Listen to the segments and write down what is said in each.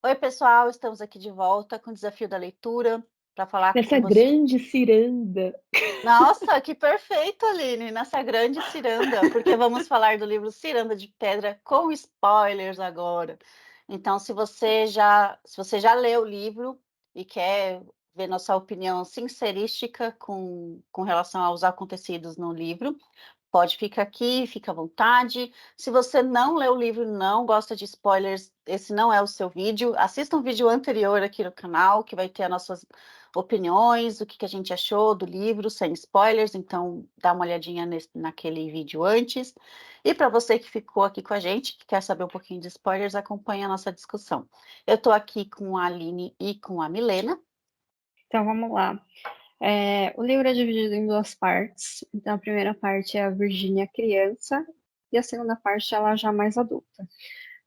Oi, pessoal, estamos aqui de volta com o Desafio da Leitura para falar Nessa com você. grande ciranda. Nossa, que perfeito, Aline, nessa grande ciranda, porque vamos falar do livro Ciranda de Pedra com spoilers agora. Então, se você já leu o livro e quer ver nossa opinião sincerística com relação aos acontecidos no livro, pode ficar aqui, fica à vontade. Se você não leu o livro, não gosta de spoilers, esse não é o seu vídeo. Assista um vídeo anterior aqui no canal, que vai ter as nossas opiniões, o que a gente achou do livro, sem spoilers. Então, dá uma olhadinha naquele vídeo antes. E para você que ficou aqui com a gente, que quer saber um pouquinho de spoilers, acompanhe a nossa discussão. Eu estou aqui com a Aline e com a Milena. Então vamos lá. O livro é dividido em duas partes. Então a primeira parte é a Virgínia criança e a segunda parte ela já mais adulta.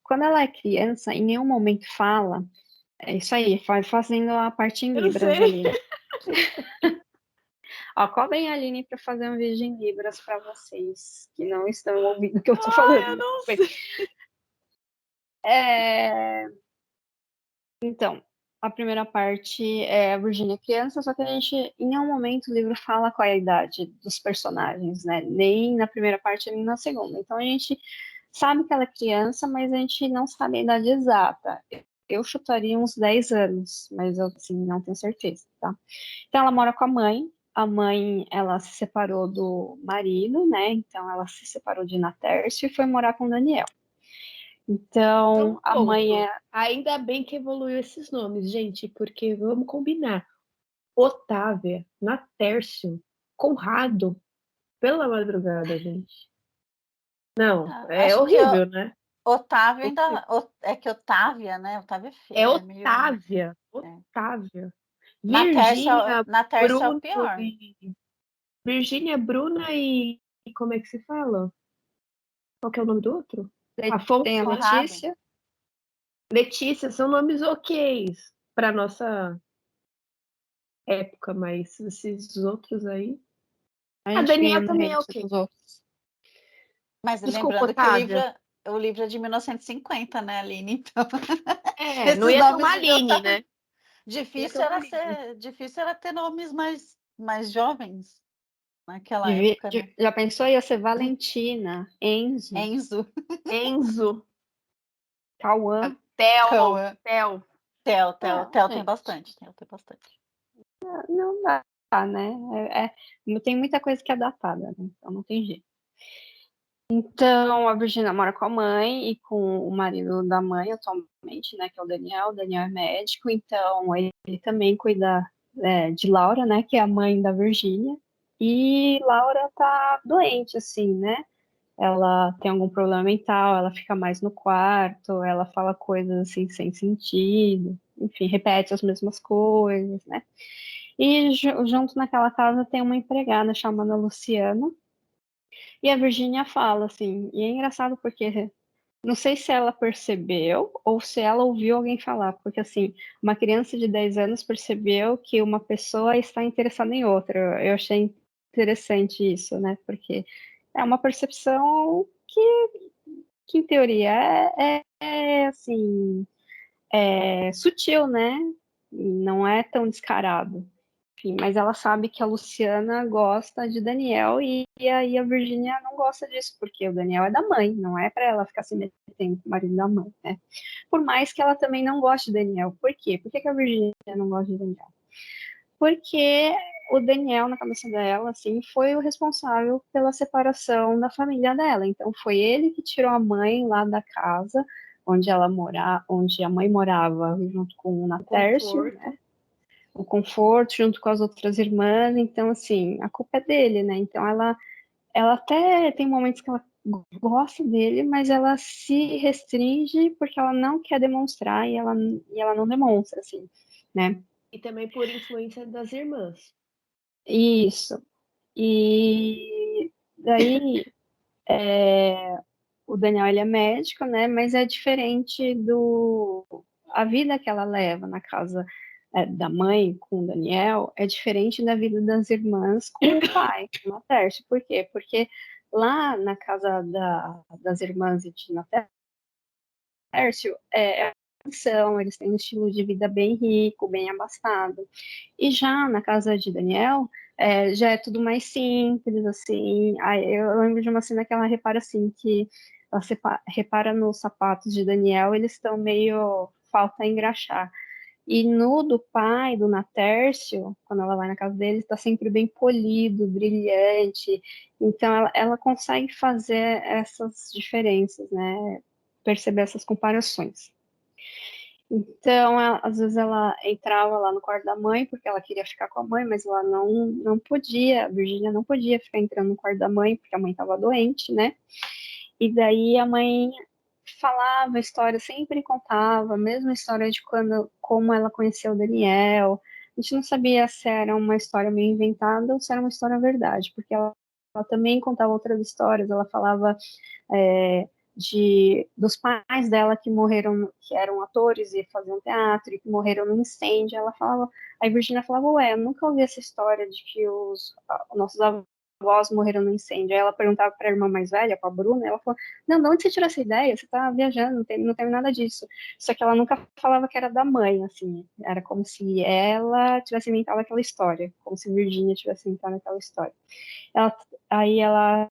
Quando ela é criança, em nenhum momento fala. É isso aí, vai fazendo a parte em Eu não Libras, sei. Aline. Ó, cobrem a Aline para fazer um vídeo em Libras para vocês que não estão ouvindo o que eu tô Eu falando. não sei. Então, a primeira parte é a Virgínia criança, só que a gente, em nenhum momento, o livro fala qual é a idade dos personagens, né? Nem na primeira parte, nem na segunda. Então, a gente sabe que ela é criança, mas a gente não sabe a idade exata. Eu chutaria uns 10 anos, mas eu, assim, não tenho certeza, tá? Então, ela mora com a mãe. A mãe, ela se separou do marido, né? Então, ela se separou de Natércio e foi morar com Daniel. Só Então, um a mãe ponto. é... Ainda bem que evoluiu esses nomes, gente, porque vamos combinar. Otávia, Natércio, Conrado, pela madrugada, gente. Não, é Acho que horrível, né? Otávio Horrível. ainda. É que Otávia, né? Otávia é É feio, é meio. Otávia, É. Otávia. Na Virgínia, Tércia é o Bruno pior. e... Virgínia, Bruna e como é que se fala? Qual que é o nome do outro? tem a Afonso, Conrado. Letícia. Letícia, são nomes ok's para nossa época, mas esses outros aí. A A gente ganha Daniela no também é hate ok. dos outros. Mas Desculpa, lembrando que Otávia. o livro é de 1950, né, Aline? Então, É, não esses ia ter nomes uma deviam Aline, estar. né? Ia ter Difícil uma era Aline. difícil era ter nomes mais jovens naquela época, né? Já pensou? Ia ser Valentina, Enzo, Enzo, Enzo, Cauã. Theo, Cauã, Theo. Theo tem Gente, bastante, Theo tem bastante. não dá, né? Tem muita coisa que é datada, né? Então não tem jeito. Então, a Virginia mora com a mãe e com o marido da mãe atualmente, né, que é o Daniel. O Daniel é médico, então ele também cuida de Laura, né, que é a mãe da Virginia. E Laura tá doente, assim, né? Ela tem algum problema mental, ela fica mais no quarto, ela fala coisas assim sem sentido, enfim, repete as mesmas coisas, né? E junto naquela casa tem uma empregada chamada Luciana, e a Virginia fala assim, e é engraçado porque não sei se ela percebeu ou se ela ouviu alguém falar, porque assim, uma criança de 10 anos percebeu que uma pessoa está interessada em outra. Eu achei interessante isso, né? Porque é uma percepção que em teoria assim, é sutil, né? Não é tão descarado. Enfim, mas ela sabe que a Luciana gosta de Daniel e aí a Virginia não gosta disso, porque o Daniel é da mãe, não é para ela ficar se metendo com o marido da mãe, né? Por mais que ela também não goste de Daniel. Por quê? Por que a Virginia não gosta de Daniel? Porque o Daniel, na cabeça dela, assim, foi o responsável pela separação da família dela. Então, foi ele que tirou a mãe lá da casa onde a mãe morava, junto com o O Natércio, conforto. né? O conforto, junto com as outras irmãs. Então, assim, a culpa é dele, né? Então, ela até tem momentos que ela gosta dele, mas ela se restringe porque ela não quer demonstrar e ela não demonstra, assim, né? E também por influência das irmãs. Isso. E daí o Daniel ele é médico, né? Mas é diferente do a vida que ela leva na casa da mãe com o Daniel é diferente da vida das irmãs com o pai, com o Natércio. Por quê? Porque lá na casa das irmãs de Natércio, mansão, eles têm um estilo de vida bem rico, bem abastado. E já na casa de Daniel, já é tudo mais simples, assim. Aí eu lembro de uma cena que ela repara assim, que ela repara nos sapatos de Daniel, eles estão meio falta engraxar. E no do pai, do Natércio, quando ela vai na casa dele, está sempre bem polido, brilhante. Então ela consegue fazer essas diferenças, né? Perceber essas comparações. Então, às vezes ela entrava lá no quarto da mãe, porque ela queria ficar com a mãe, mas ela não podia, a Virgínia não podia ficar entrando no quarto da mãe, porque a mãe estava doente, né? E daí a mãe falava a história, sempre contava a mesma história de como ela conheceu o Daniel. A gente não sabia se era uma história meio inventada ou se era uma história verdade, porque ela também contava outras histórias, ela falava dos pais dela que morreram, que eram atores e faziam teatro e que morreram no incêndio. Ela falava, a Virginia falava, ué, eu nunca ouvi essa história de que os nossos avós morreram no incêndio. Aí ela perguntava para a irmã mais velha, para a Bruna, ela falou, não, de onde você tirou essa ideia? Você tá viajando, não tem nada disso. Só que ela nunca falava que era da mãe, assim, era como se ela tivesse inventado aquela história, como se Virginia tivesse inventado aquela história. Aí a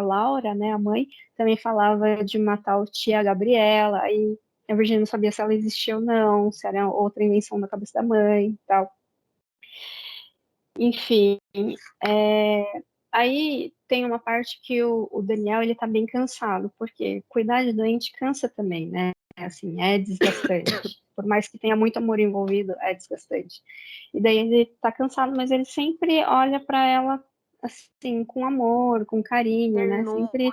Laura, né, a mãe, também falava de matar o tia Gabriela, aí a Virginia não sabia se ela existia ou não, se era outra invenção da cabeça da mãe e tal. Enfim, aí tem uma parte que o Daniel, ele tá bem cansado, porque cuidar de doente cansa também, né? Assim, é desgastante. Por mais que tenha muito amor envolvido, é desgastante. E daí ele tá cansado, mas ele sempre olha para ela assim, com amor, com carinho, né? Sempre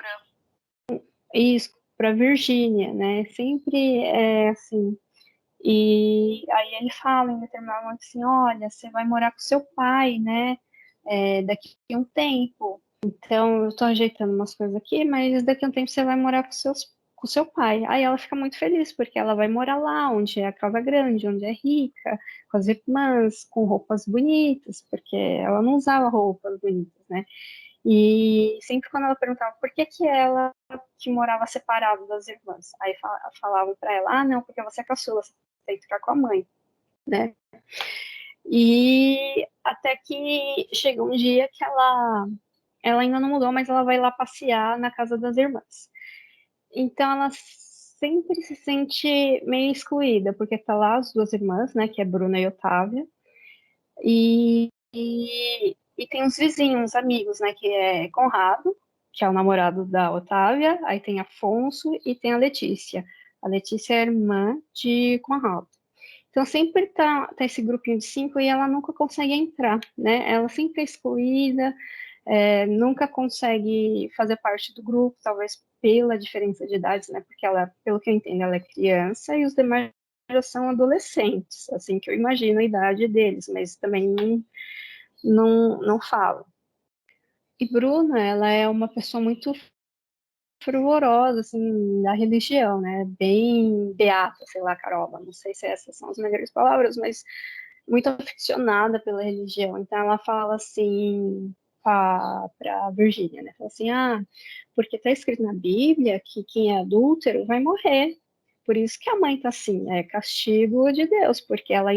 isso para Virgínia, né? Sempre é assim. E aí ele fala em determinado momento assim, olha, você vai morar com seu pai, né? Daqui a um tempo. Então eu tô ajeitando umas coisas aqui, mas daqui a um tempo você vai morar com seu pai. Aí ela fica muito feliz, porque ela vai morar lá, onde é a casa grande, onde é rica, com as irmãs, com roupas bonitas, porque ela não usava roupas bonitas, né? E sempre quando ela perguntava por que ela que morava separada das irmãs, aí falavam para ela, ah, não, porque você é caçula, você tem que ficar com a mãe, né? E até que chega um dia que ela ainda não mudou, mas ela vai lá passear na casa das irmãs. Então ela sempre se sente meio excluída, porque tá lá as duas irmãs, né, que é Bruna e Otávia, e tem uns vizinhos, amigos, né, que é Conrado, que é o namorado da Otávia, aí tem Afonso e tem a Letícia. A Letícia é irmã de Conrado. Então sempre tá esse grupinho de 5 e ela nunca consegue entrar, né? Ela sempre é excluída, nunca consegue fazer parte do grupo, talvez pela diferença de idades, né? Porque ela, pelo que eu entendo, ela é criança e os demais já são adolescentes, assim que eu imagino a idade deles, mas também não falo. E Bruna, ela é uma pessoa muito fervorosa, assim, da religião, né? Bem beata, sei lá, Carola, não sei se essas são as melhores palavras, mas muito aficionada pela religião. Então ela fala assim para Virgínia, né? Fala assim, porque tá escrito na Bíblia que quem é adúltero vai morrer. Por isso que a mãe tá assim, é castigo de Deus, porque ela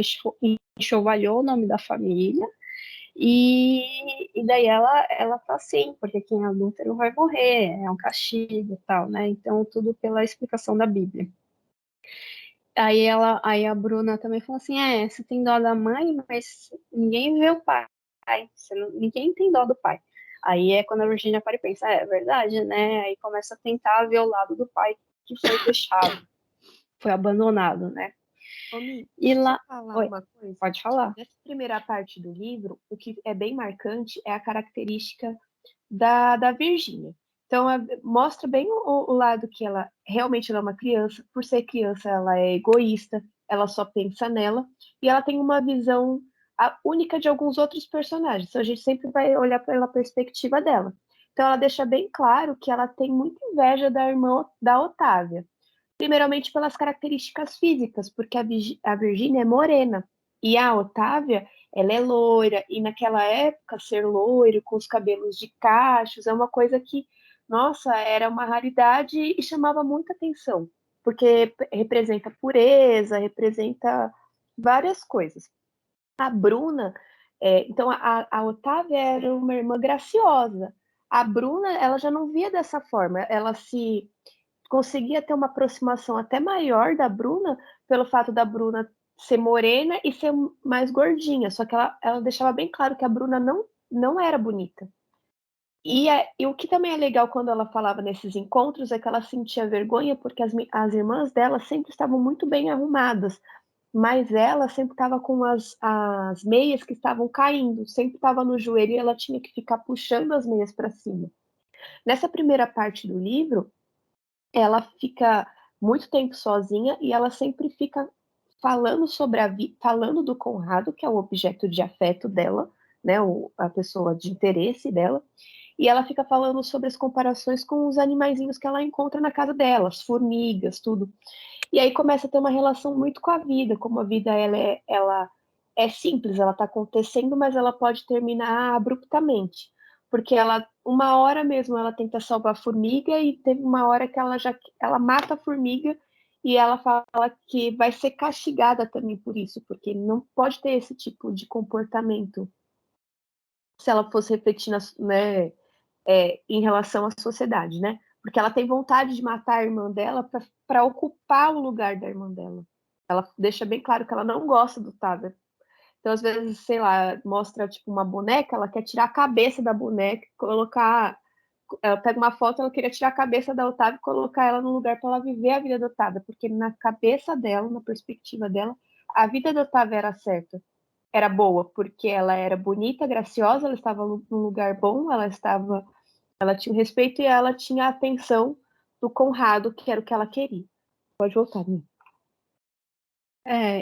enxovalhou o nome da família e daí ela tá assim, porque quem é adúltero vai morrer, é um castigo e tal, né? Então, tudo pela explicação da Bíblia. Aí a Bruna também falou assim, você tem dó da mãe, mas ninguém vê o pai, ninguém tem dó do pai. Aí é quando a Virgínia para e pensa, é verdade, né? Aí começa a tentar ver o lado do pai que foi deixado, foi abandonado, né? Ô, Mi, E deixa eu lá, falar oi, uma coisa. pode falar. Nessa primeira parte do livro, o que é bem marcante é a característica da Virgínia. Então, mostra bem o lado que ela realmente ela é uma criança. Por ser criança, ela é egoísta, ela só pensa nela, e ela tem uma visão única de alguns outros personagens. Então, a gente sempre vai olhar pela perspectiva dela. Então, ela deixa bem claro que ela tem muita inveja da irmã da Otávia. Primeiramente pelas características físicas, porque a Virgínia é morena e a Otávia, ela é loira, e naquela época ser loiro com os cabelos de cachos é uma coisa que, nossa, era uma raridade e chamava muita atenção. porque representa pureza, representa várias coisas. A Bruna, então a Otávia era uma irmã graciosa. A Bruna, ela já não via dessa forma, ela se conseguia ter uma aproximação até maior da Bruna pelo fato da Bruna ser morena e ser mais gordinha, só que ela deixava bem claro que a Bruna não era bonita. E o que também é legal quando ela falava nesses encontros é que ela sentia vergonha porque as irmãs dela sempre estavam muito bem arrumadas, mas ela sempre estava com as meias que estavam caindo, sempre estava no joelho e ela tinha que ficar puxando as meias para cima. Nessa primeira parte do livro, ela fica muito tempo sozinha e ela sempre fica falando sobre falando do Conrado, que é o objeto de afeto dela, né, a pessoa de interesse dela, e ela fica falando sobre as comparações com os animaizinhos que ela encontra na casa dela, as formigas, tudo. E aí começa a ter uma relação muito com a vida, como a vida ela é simples, ela está acontecendo, mas ela pode terminar abruptamente. Porque uma hora mesmo ela tenta salvar a formiga e teve uma hora que ela mata a formiga e ela fala que vai ser castigada também por isso, porque não pode ter esse tipo de comportamento se ela fosse refletir né, em relação à sociedade, né? Porque ela tem vontade de matar a irmã dela para ocupar o lugar da irmã dela. Ela deixa bem claro que ela não gosta do Otávio. Então, às vezes, sei lá, mostra tipo uma boneca, ela quer tirar a cabeça da boneca, colocar. Ela pega uma foto, ela queria tirar a cabeça da Otávio e colocar ela no lugar para ela viver a vida da Otávio, porque na cabeça dela, na perspectiva dela, a vida da Otávio era certa, era boa, porque ela era bonita, graciosa, ela estava num lugar bom, ela tinha o respeito e ela tinha a atenção do Conrado, que era o que ela queria. Pode voltar, né?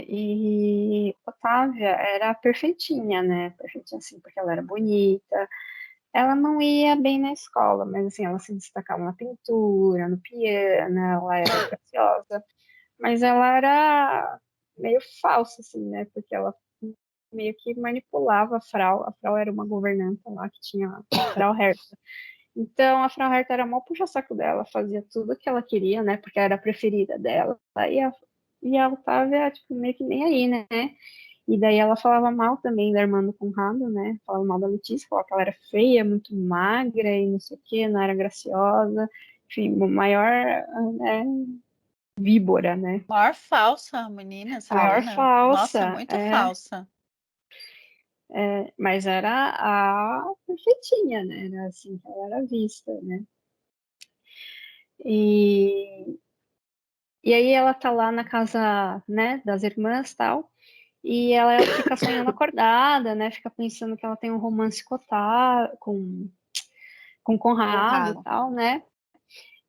E Otávia era perfeitinha, né? Perfeitinha assim, porque ela era bonita. Ela não ia bem na escola, mas assim, ela se destacava na pintura, no piano, ela era graciosa. Mas ela era meio falsa, assim, né? Porque ela meio que manipulava a Frau. A Frau era uma governanta lá que tinha a Frau Herta. Então, a Frau Herta era mó puxa-saco dela, fazia tudo o que ela queria, né? Porque era a preferida dela. E a Otávia, tipo, meio que nem aí, né? E daí ela falava mal também da irmã do Conrado, né? Falava mal da Letícia, falava que ela era feia, muito magra e não sei o quê, não era graciosa. Enfim, o maior, né, víbora, né? Maior falsa, menina, A essa maior Bruna. Nossa, falsa, muito falsa. mas era a perfeitinha, né? Era assim que ela era vista, né? E, e aí ela tá lá na casa, né, das irmãs, tal, e ela fica sonhando acordada, né? Fica pensando que ela tem um romance com Conrado e Conrado. tal, né?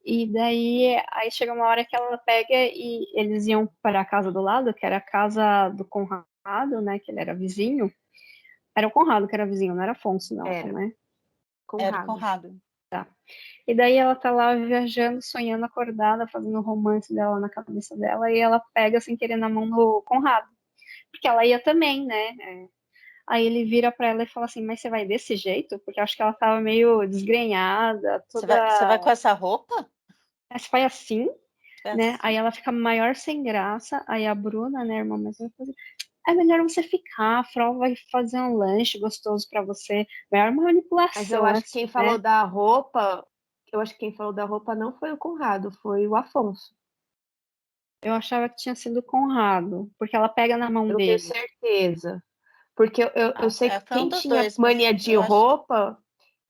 E daí aí chega uma hora que ela pega e eles iam para a casa do lado, que era a casa do Conrado, né? Que ele era vizinho. Era o Conrado que era vizinho, não era Afonso, não, Era né? Era o Conrado. Conrado. E daí ela tá lá viajando, sonhando acordada, fazendo o romance dela na cabeça dela, e ela pega sem querer na mão do Conrado. Porque ela ia também, né? Aí ele vira pra ela e fala assim, mas você vai desse jeito? Porque eu acho que ela tava meio desgrenhada, Você vai com toda. essa roupa? Você vai assim, É né? Aí assim. ela fica maior sem graça. Aí a Bruna, né, irmã, mas é melhor você ficar. A Frau vai fazer um lanche gostoso pra você. Maior Mas eu manipulação, acho que assim, quem falou né? da roupa, eu acho que quem falou da roupa não foi o Conrado, foi o Afonso. Eu achava que tinha sido Conrado, porque ela pega na mão Eu não tenho dele. certeza. Porque eu sei que Foi um quem dos tinha dois, mas mania de eu acho. roupa,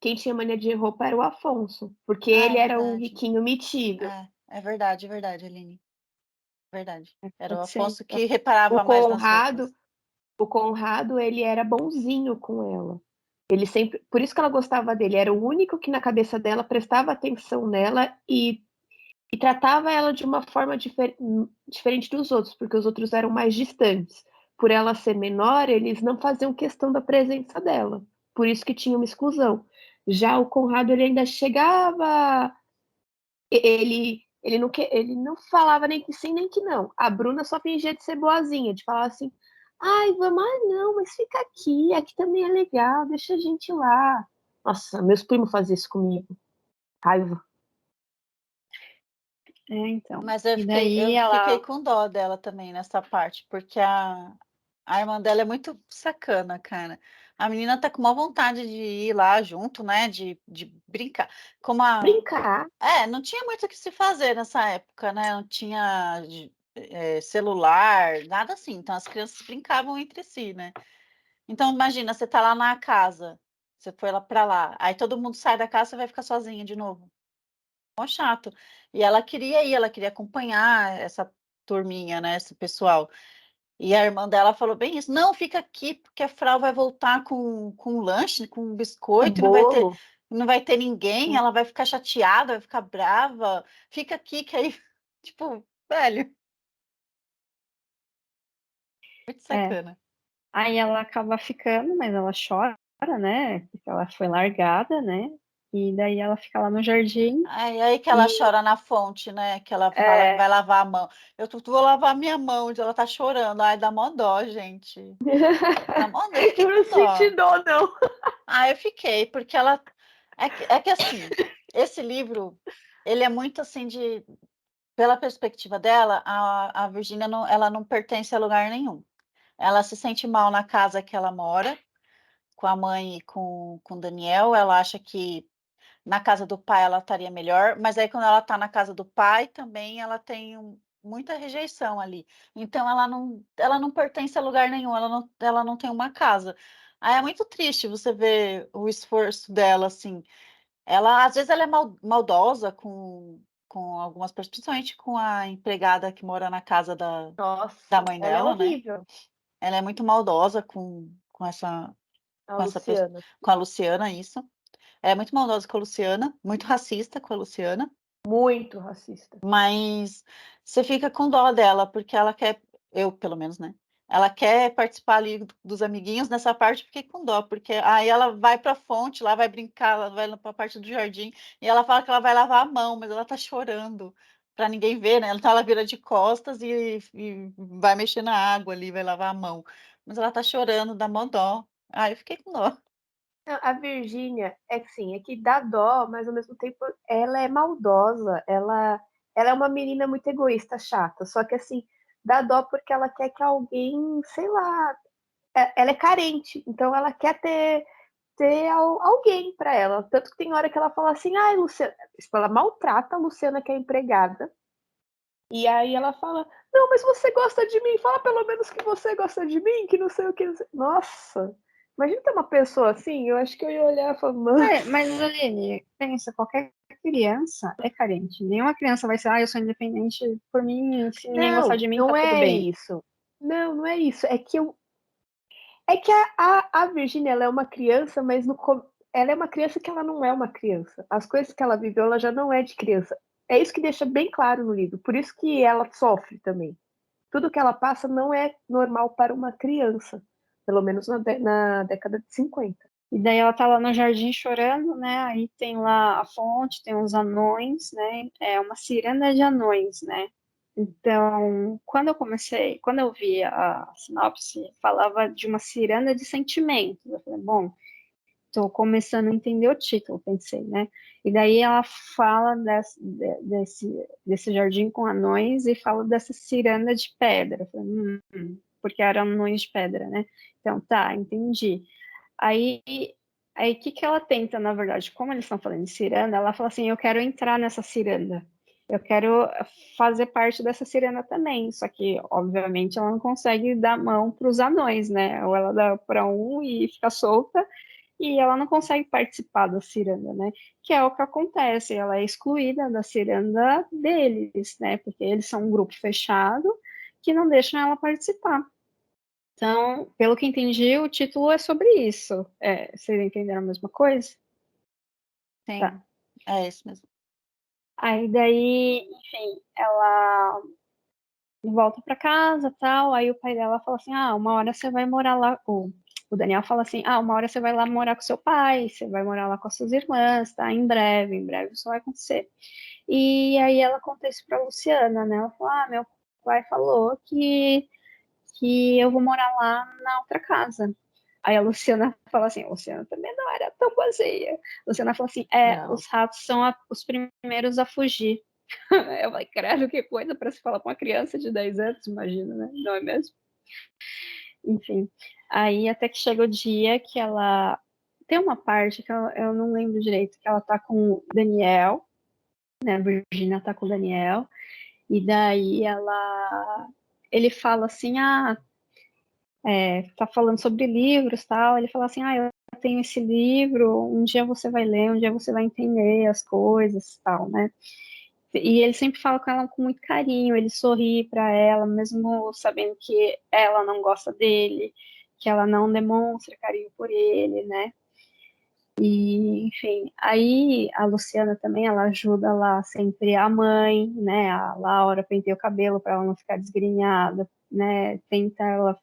quem tinha mania de roupa era o Afonso, porque Ah, ele é era o verdade. riquinho metido. É verdade, Aline. Verdade. Era o Pode ser. Afonso que O reparava mais nas Conrado, roupas. o Conrado, ele era bonzinho com ela. Ele sempre, por isso que ela gostava dele, era o único que na cabeça dela prestava atenção nela e tratava ela de uma forma diferente dos outros, porque os outros eram mais distantes. Por ela ser menor, eles não faziam questão da presença dela. Por isso que tinha uma exclusão. Já o Conrado, ele ainda chegava, ele não falava nem que sim nem que não. A Bruna só fingia de ser boazinha, de falar assim: ai, vamos, não, mas fica aqui também é legal, deixa a gente lá. Nossa, meus primos faziam isso comigo. Raiva. então. Mas eu E fiquei, daí eu fiquei ela. com dó dela também nessa parte, porque a irmã dela é muito sacana, cara. A menina tá com uma vontade de ir lá junto, né? De brincar. Como Brincar. não tinha muito o que se fazer nessa época, né? Não tinha celular, nada assim. Então as crianças brincavam entre si, né? Então imagina, você tá lá na casa, você foi lá pra lá, aí todo mundo sai da casa, você vai ficar sozinha de novo. Mó chato. E ela queria ir, ela queria acompanhar essa turminha, né? Esse pessoal. E a irmã dela falou bem isso: não, fica aqui, porque a Frau vai voltar com lanche, com um O biscoito, e bolo. não vai ter ninguém, ela vai ficar chateada, vai ficar brava. Fica aqui, que aí, tipo, velho, muito É. sacana. Aí ela acaba ficando, mas ela chora, né? Porque ela foi largada, né? E daí ela fica lá no jardim Aí que ela e chora na fonte, né? Que ela fala que é, vai lavar a mão. Vou lavar a minha mão, onde ela tá chorando. Ai, dá mó dó, gente. Dá mó dó, eu fiquei Eu não com senti dó. dó, não. Eu fiquei, porque ela. É que assim, esse livro, ele é muito assim de. Pela perspectiva dela, a Virgínia não, ela não pertence a lugar nenhum. Ela se sente mal na casa que ela mora, com a mãe e com o Daniel. Ela acha que na casa do pai ela estaria melhor, mas aí quando ela está na casa do pai também ela tem muita rejeição ali. Então ela não pertence a lugar nenhum, ela não tem uma casa. Aí é muito triste você ver o esforço dela assim. Ela às vezes ela é maldosa com algumas pessoas, principalmente com a empregada que mora na casa da Nossa, mãe ela é dela, né? horrível, Ela é muito maldosa com essa a com essa pessoa, Luciana. com a Luciana, isso. Ela é muito maldosa com a Luciana, muito racista com a Luciana, Muito racista. mas você fica com dó dela, porque ela quer, eu pelo menos, né? Ela quer participar ali dos amiguinhos nessa parte, eu fiquei com dó, porque aí ela vai para a fonte, lá vai brincar, ela vai para a parte do jardim, e ela fala que ela vai lavar a mão, mas ela tá chorando para ninguém ver, né? Então ela vira de costas e vai mexer na água ali, vai lavar a mão. Mas ela tá chorando, dá mó dó. Eu fiquei com dó. Não, a Virgínia é que sim, é que dá dó, mas ao mesmo tempo ela é maldosa, ela é uma menina muito egoísta, chata, só que assim, dá dó porque ela quer que alguém, sei lá, ela é carente, então ela quer ter alguém para ela. Tanto que tem hora que ela fala assim, ai, Luciana, tipo, ela maltrata a Luciana, que é empregada, e aí ela fala, não, mas você gosta de mim, fala pelo menos que você gosta de mim, que não sei o que. Nossa, imagina ter uma pessoa assim, eu acho que eu ia olhar e falar, mano. mas Aline, pensa, qualquer criança é carente. Nenhuma criança vai ser, eu sou independente por mim, se ninguém gostar Não, de mim, tá não tudo é bem. isso. Não, não é isso. É que a Virginia, ela é uma criança, mas ela é uma criança que ela não é uma criança. As coisas que ela viveu, ela já não é de criança. É isso que deixa bem claro no livro. Por isso que ela sofre também. Tudo que ela passa não é normal para uma criança, pelo menos na década de 50. E daí ela tá lá no jardim chorando, né? Aí tem lá a fonte, tem uns anões, né? É uma ciranda de anões, né? Então, quando eu vi a sinopse, falava de uma ciranda de sentimentos. Eu falei, bom, tô começando a entender o título, pensei, né? E daí ela fala desse jardim com anões e fala dessa ciranda de pedra. Eu falei, porque eram anões de pedra, né? Então, tá, entendi. Aí, aí o que que ela tenta, na verdade? Como eles estão falando de ciranda, ela fala assim, eu quero entrar nessa ciranda. Eu quero fazer parte dessa ciranda também. Só que, obviamente, ela não consegue dar mão para os anões, né? Ou ela dá para um e fica solta, e ela não consegue participar da ciranda, né? Que é o que acontece, ela é excluída da ciranda deles, né? Porque eles são um grupo fechado que não deixam ela participar. Então, pelo que entendi, o título é sobre isso. Vocês entenderam a mesma coisa? Tá. Sim, é isso mesmo. Aí daí, enfim, ela volta para casa, tal. Aí o pai dela fala assim: uma hora você vai morar lá. O Daniel fala assim: uma hora você vai lá morar com seu pai, você vai morar lá com as suas irmãs, tá? Em breve isso vai acontecer. E aí ela conta isso pra Luciana, né? Ela fala: meu pai falou que eu vou morar lá na outra casa. Aí a Luciana fala assim, a Luciana também não era tão boazinha. A Luciana fala assim, Não. os ratos são os primeiros a fugir. Eu falei, credo, que coisa para se falar com uma criança de 10 anos, imagina, né? Não é mesmo? Enfim, aí até que chega o dia que ela... Tem uma parte que eu não lembro direito, que ela tá com o Daniel, né? A Virginia tá com o Daniel, e daí ele fala assim, tá falando sobre livros, tal. Ele fala assim, eu tenho esse livro, um dia você vai ler, um dia você vai entender as coisas, tal, né? E ele sempre fala com ela com muito carinho, ele sorri para ela, mesmo sabendo que ela não gosta dele, que ela não demonstra carinho por ele, né? E, enfim, aí a Luciana também, ela ajuda lá sempre a mãe, né? A Laura penteia o cabelo para ela não ficar desgrenhada, né? Tenta ela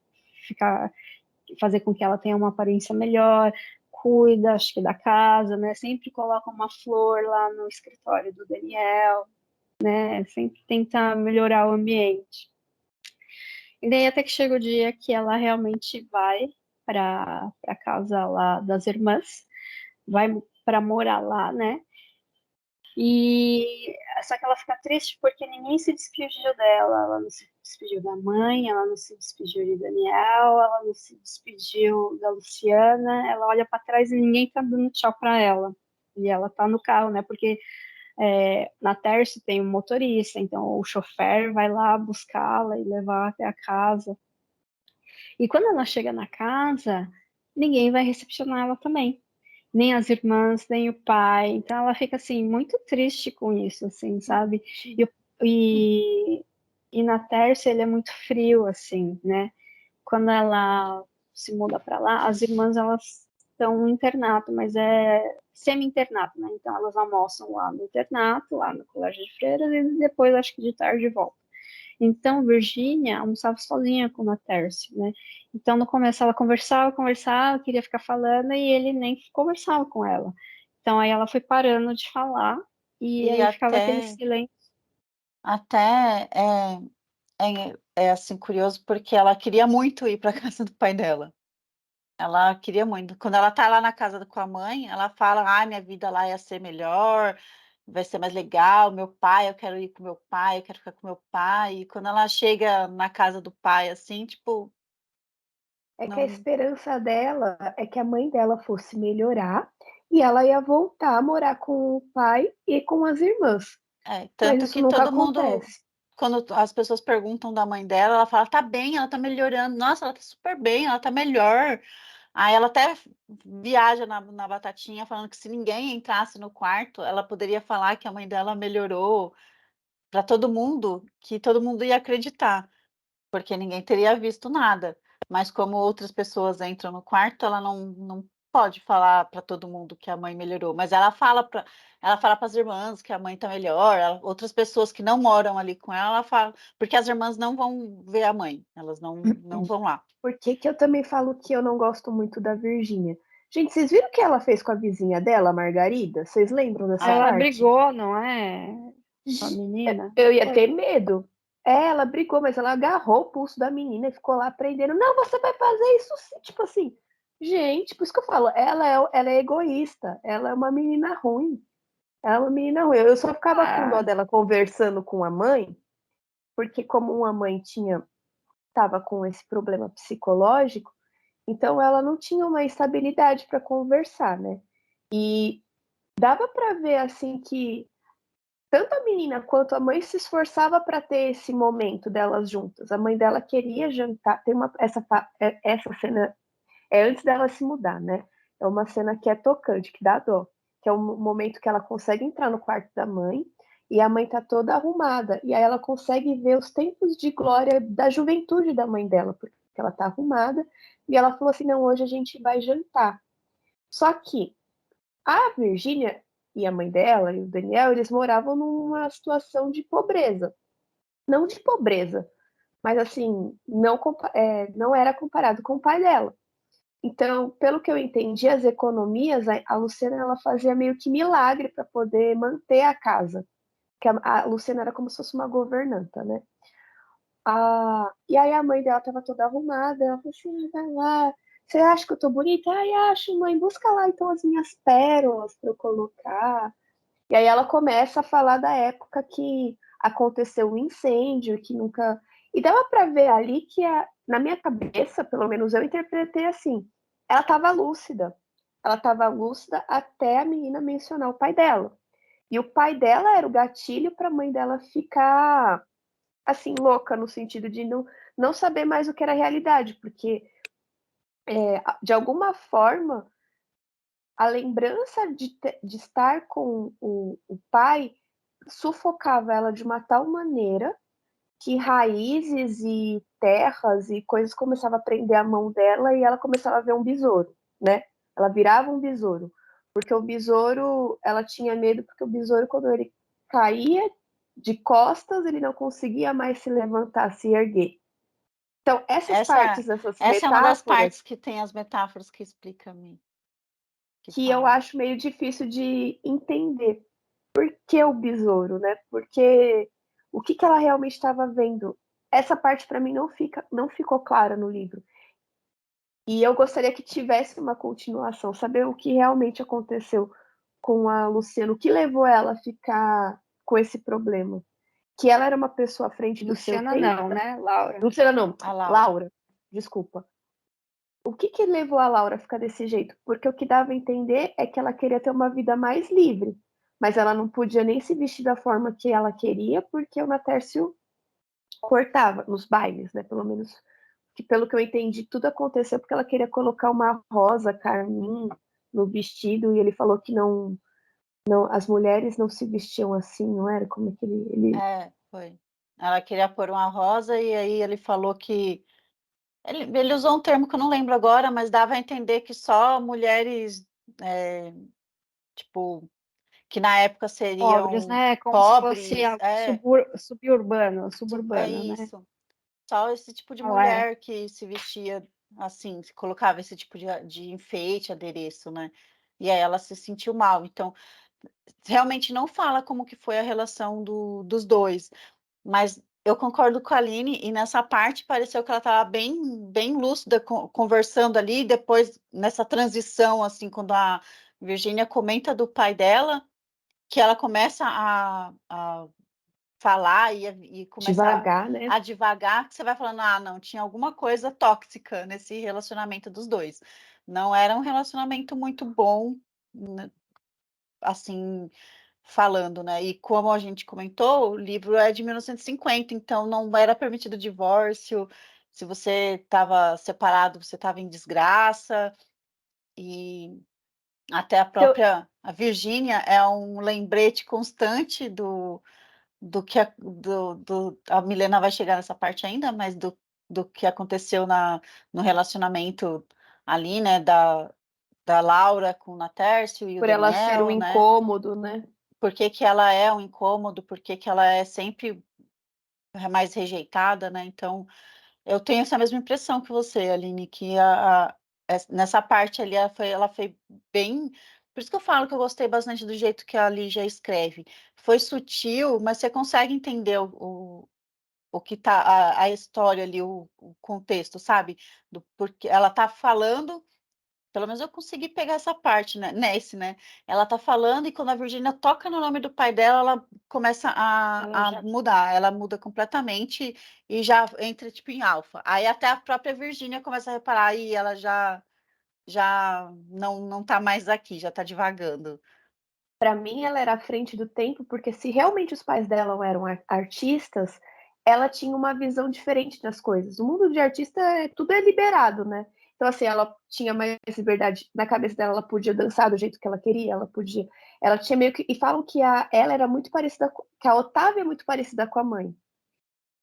fazer com que ela tenha uma aparência melhor, cuida, acho que da casa, né? Sempre coloca uma flor lá no escritório do Daniel, né? Sempre tenta melhorar o ambiente. E daí até que chega o dia que ela realmente vai para a casa lá das irmãs, vai para morar lá, né? E só que ela fica triste porque ninguém se despediu dela. Ela não se despediu da mãe, ela não se despediu de Daniel, ela não se despediu da Luciana. Ela olha para trás e ninguém tá dando tchau para ela. E ela tá no carro, né? Porque na Terce tem um motorista, então o chofer vai lá buscá-la e levar até a casa. E quando ela chega na casa, ninguém vai recepcionar ela também. Nem as irmãs, nem o pai. Então ela fica assim, muito triste com isso, assim, sabe? E, e na Terce ele é muito frio, assim, né? Quando ela se muda para lá, as irmãs elas estão no internato, mas é semi-internato, né? Então elas almoçam lá no internato, lá no colégio de freiras, e depois acho que de tarde voltam. Então, Virginia almoçava sozinha com a Terce, né? Então, no começo, ela conversava, queria ficar falando, e ele nem conversava com ela. Então, aí ela foi parando de falar, e E aí ficava aquele silêncio. até é assim curioso porque ela queria muito ir para casa do pai dela. Ela queria muito. Quando ela tá lá na casa com a mãe, ela fala: "Ai, minha vida lá ia ser melhor, vai ser mais legal, meu pai, eu quero ir com meu pai, eu quero ficar com meu pai". E quando ela chega na casa do pai, assim, tipo, É que a não esperança dela é que a mãe dela fosse melhorar e ela ia voltar a morar com o pai e com as irmãs. Mas tanto isso que nunca todo mundo acontece. quando as pessoas perguntam da mãe dela, ela fala: "Tá bem, ela tá melhorando. Nossa, ela tá super bem, ela tá melhor". Aí ela até viaja na batatinha falando que se ninguém entrasse no quarto, ela poderia falar que a mãe dela melhorou para todo mundo, que todo mundo ia acreditar, porque ninguém teria visto nada. Mas como outras pessoas entram no quarto, ela não pode falar para todo mundo que a mãe melhorou, mas ela fala para as irmãs que a mãe tá melhor, outras pessoas que não moram ali com ela, ela fala porque as irmãs não vão ver a mãe, elas não vão lá. Por que que eu também falo que eu não gosto muito da Virgínia? Gente, vocês viram o que ela fez com a vizinha dela, a Margarida? Vocês lembram dessa É, Ela parte? brigou, não é? Com a menina? Eu ia Foi. ter medo. Ela brigou, mas ela agarrou o pulso da menina e ficou lá prendendo. Não, você vai fazer isso sim. Tipo assim, gente, por isso que eu falo, ela é egoísta, ela é uma menina ruim. Ela é uma menina ruim. Eu só ficava com dó Ah, dela conversando com a mãe, porque como uma mãe estava com esse problema psicológico, então ela não tinha uma estabilidade para conversar, né? E dava para ver assim que tanto a menina quanto a mãe se esforçava para ter esse momento delas juntas. A mãe dela queria jantar. Tem essa cena é antes dela se mudar, né? É uma cena que é tocante, que dá dó, que é um momento que ela consegue entrar no quarto da mãe e a mãe tá toda arrumada e aí ela consegue ver os tempos de glória da juventude da mãe dela, porque ela tá arrumada e ela falou assim: "Não, hoje a gente vai jantar". Só que a Virgínia e a mãe dela e o Daniel, eles moravam numa situação de pobreza. Não de pobreza, mas assim, não era comparado com o pai dela. Então, pelo que eu entendi, as economias, a Luciana ela fazia meio que milagre para poder manter a casa. Que a Luciana era como se fosse uma governanta, né? E aí a mãe dela estava toda arrumada, ela falou assim, vai lá, você acha que eu tô bonita? Ai, acho, mãe, busca lá então as minhas pérolas para eu colocar. E aí ela começa a falar da época que aconteceu o incêndio, que nunca... E dava para ver ali que, na minha cabeça, pelo menos eu interpretei assim, ela estava lúcida. Ela estava lúcida até a menina mencionar o pai dela. E o pai dela era o gatilho para a mãe dela ficar, assim, louca, no sentido de não saber mais o que era realidade, porque, de alguma forma, a lembrança de estar com o pai sufocava ela de uma tal maneira que raízes e terras e coisas começavam a prender a mão dela e ela começava a ver um besouro, né? Ela virava um besouro. Porque o besouro, ela tinha medo, porque o besouro, quando ele caía de costas, ele não conseguia mais se levantar, se erguer. Então, essas Essa, partes, essas essa é uma das metáforas, partes que tem as metáforas que explica-me, que que eu fala. acho meio difícil de entender. Por que o besouro, né? Porque o que ela realmente estava vendo? Essa parte para mim não ficou clara no livro. E eu gostaria que tivesse uma continuação, saber o que realmente aconteceu com a Luciana, o que levou ela a ficar com esse problema. Que ela era uma pessoa à frente do seu Luciana tempo. não, né? Laura. Luciana não, A Laura. Laura, desculpa. O que levou a Laura a ficar desse jeito? Porque o que dava a entender é que ela queria ter uma vida mais livre, mas ela não podia nem se vestir da forma que ela queria, porque o Natércio cortava nos bailes, né? Pelo menos, que pelo que eu entendi, tudo aconteceu porque ela queria colocar uma rosa carmim no vestido e ele falou que não, as mulheres não se vestiam assim, não era? Como é que ele... Foi. Ela queria pôr uma rosa e aí ele falou que ele usou um termo que eu não lembro agora, mas dava a entender que só mulheres, tipo, que na época Pobres, seriam né? Como se fosse pobres, algo suburbano, é suburbano, né? isso. Só esse tipo de Ela é. mulher que se vestia assim, se colocava esse tipo de enfeite, adereço, né? E aí ela se sentiu mal. Então, realmente não fala como que foi a relação dos dois, mas eu concordo com a Aline, e nessa parte pareceu que ela estava bem lúcida, conversando ali, e depois nessa transição, assim, quando a Virgínia comenta do pai dela, que ela começa a falar e começa devagar, né? a divagar, que você vai falando, não, tinha alguma coisa tóxica nesse relacionamento dos dois. Não era um relacionamento muito bom, né, assim, falando, né? E como a gente comentou, o livro é de 1950, então não era permitido divórcio. Se você estava separado, você estava em desgraça. E até Então, a Virgínia é um lembrete constante do que a Milena vai chegar nessa parte ainda, mas do que aconteceu no relacionamento ali, né, da Laura com o Natércio e o por ela ser um Daniel, né? incômodo, né? Por que que ela é um incômodo, por que que ela é sempre mais rejeitada, né? Então, eu tenho essa mesma impressão que você, Aline, que nessa parte ali ela foi bem. Por isso que eu falo que eu gostei bastante do jeito que a Lígia escreve. Foi sutil, mas você consegue entender o que tá, a história ali, o contexto, sabe? Porque ela tá falando. Pelo menos eu consegui pegar essa parte, né? Né? Ela tá falando e quando a Virgínia toca no nome do pai dela, ela começa Ela a já mudar. Ela muda completamente e já entra, tipo, em alfa. Aí até a própria Virgínia começa a reparar e ela já não tá mais aqui, já tá divagando. Para mim, ela era à frente do tempo, porque se realmente os pais dela eram artistas, ela tinha uma visão diferente das coisas. O mundo de artista, tudo é liberado, né? Então, assim, ela tinha mais liberdade na cabeça dela, ela podia dançar do jeito que ela queria, ela tinha meio que, e falam que ela era muito parecida, que a Otávia é muito parecida com a mãe.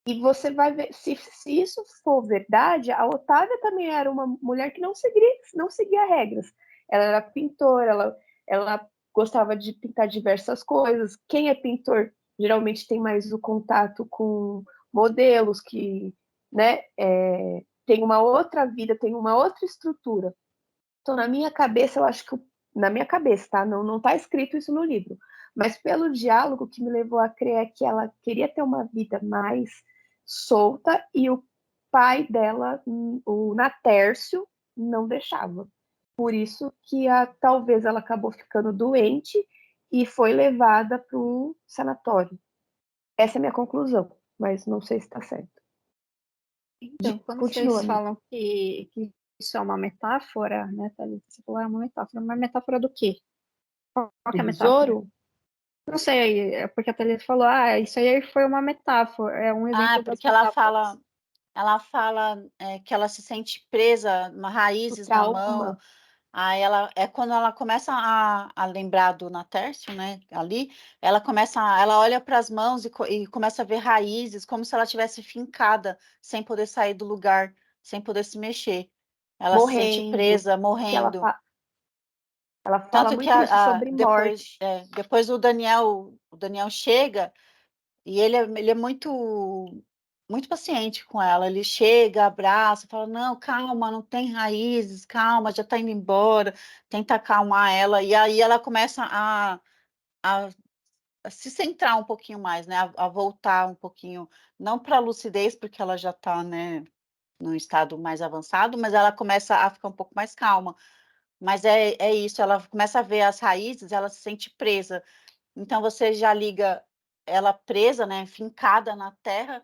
E você vai ver, se isso for verdade, a Otávia também era uma mulher que não seguia regras. Ela era pintora, ela gostava de pintar diversas coisas. Quem é pintor geralmente tem mais o contato com modelos que, né, tem uma outra vida, tem uma outra estrutura. Então, na minha cabeça, eu acho que na minha cabeça, tá? Não tá escrito isso no livro, mas pelo diálogo que me levou a crer é que ela queria ter uma vida mais solta e o pai dela, o Natércio, não deixava. Por isso que talvez ela acabou ficando doente e foi levada para o sanatório. Essa é a minha conclusão, mas não sei se está certo. Então, quando Continua, vocês né? falam que isso é uma metáfora, né, Thalita? Você falou, é uma metáfora do quê? Qual que Do é a metáfora? besouro? Não sei, é porque a Thalita falou, isso aí foi uma metáfora, é um Ah, exemplo das porque ela metáforas. fala, que ela se sente presa, O raízes na mão. trauma? Aí ela é quando ela começa a lembrar do Natércio, né? Ali, ela olha para as mãos e começa a ver raízes, como se ela tivesse fincada, sem poder sair do lugar, sem poder se mexer. Ela se sente Morrendo. presa, Que ela, morrendo. ela fala Tanto que muito isso sobre morte. depois o Daniel chega e ele é muito paciente com ela. Ele chega, abraça, fala: Não, calma, não tem raízes, calma, já está indo embora. Tenta acalmar ela. E aí ela começa a se centrar um pouquinho mais, né? A voltar um pouquinho, não para a lucidez, porque ela já está, né, num estado mais avançado, mas ela começa a ficar um pouco mais calma. Mas é isso, ela começa a ver as raízes, ela se sente presa. Então você já liga ela presa, né, fincada na terra,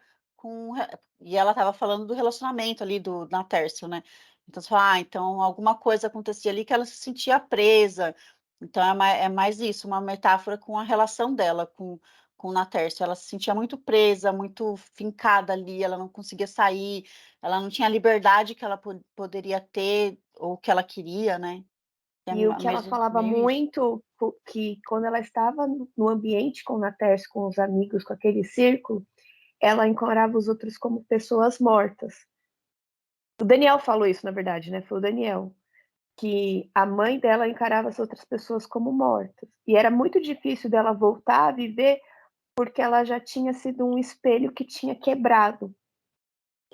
e ela estava falando do relacionamento ali do Natércio, né? Então você fala, então alguma coisa acontecia ali que ela se sentia presa. Então é mais isso, uma metáfora com a relação dela com o Natércio. Ela se sentia muito presa, muito fincada ali, ela não conseguia sair, ela não tinha a liberdade que ela poderia ter ou que ela queria, né? É E o que ela mesmo, falava meio isso. muito, que quando ela estava no ambiente com o Natércio, com os amigos, com aquele círculo, ela encarava os outros como pessoas mortas. O Daniel falou isso, na verdade, né? Foi o Daniel. Que a mãe dela encarava as outras pessoas como mortas. E era muito difícil dela voltar a viver porque ela já tinha sido um espelho que tinha quebrado.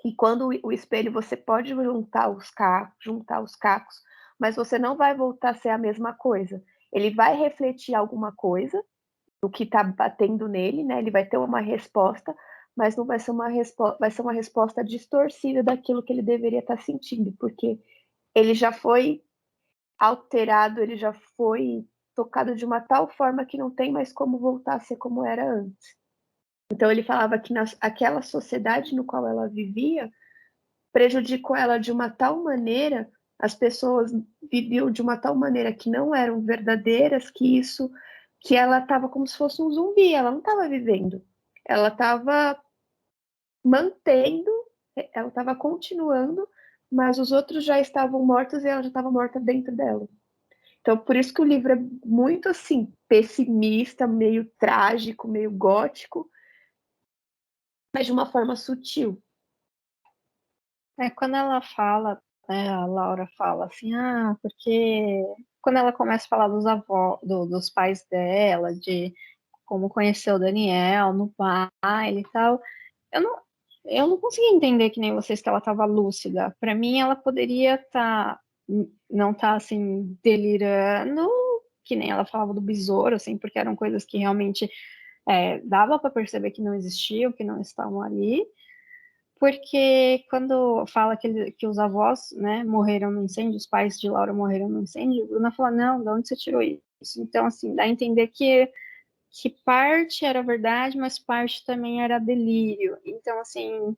E quando o espelho você pode juntar os cacos, mas você não vai voltar a ser a mesma coisa. Ele vai refletir alguma coisa do que está batendo nele, né? Ele vai ter uma resposta, mas não vai ser vai ser uma resposta distorcida daquilo que ele deveria estar sentindo, porque ele já foi alterado, ele já foi tocado de uma tal forma que não tem mais como voltar a ser como era antes. Então ele falava que aquela sociedade no qual ela vivia prejudicou ela de uma tal maneira, as pessoas viviam de uma tal maneira que não eram verdadeiras, que ela estava como se fosse um zumbi, ela não estava vivendo, ela estava mantendo, ela estava continuando, mas os outros já estavam mortos e ela já estava morta dentro dela. Então, por isso que o livro é muito assim, pessimista, meio trágico, meio gótico, mas de uma forma sutil. Quando ela fala, né, a Laura fala assim, porque quando ela começa a falar dos avós, dos pais dela, de como conheceu o Daniel no baile e tal, eu não, eu não consegui entender que nem vocês que ela estava lúcida. Para mim, ela poderia não estar assim delirando, que nem ela falava do besouro, assim, porque eram coisas que realmente dava para perceber que não existiam, que não estavam ali. Porque quando fala que os avós, né, morreram no incêndio, os pais de Laura morreram no incêndio, Bruna fala, não, de onde você tirou isso? Então, assim, dá a entender que parte era verdade, mas parte também era delírio. Então, assim,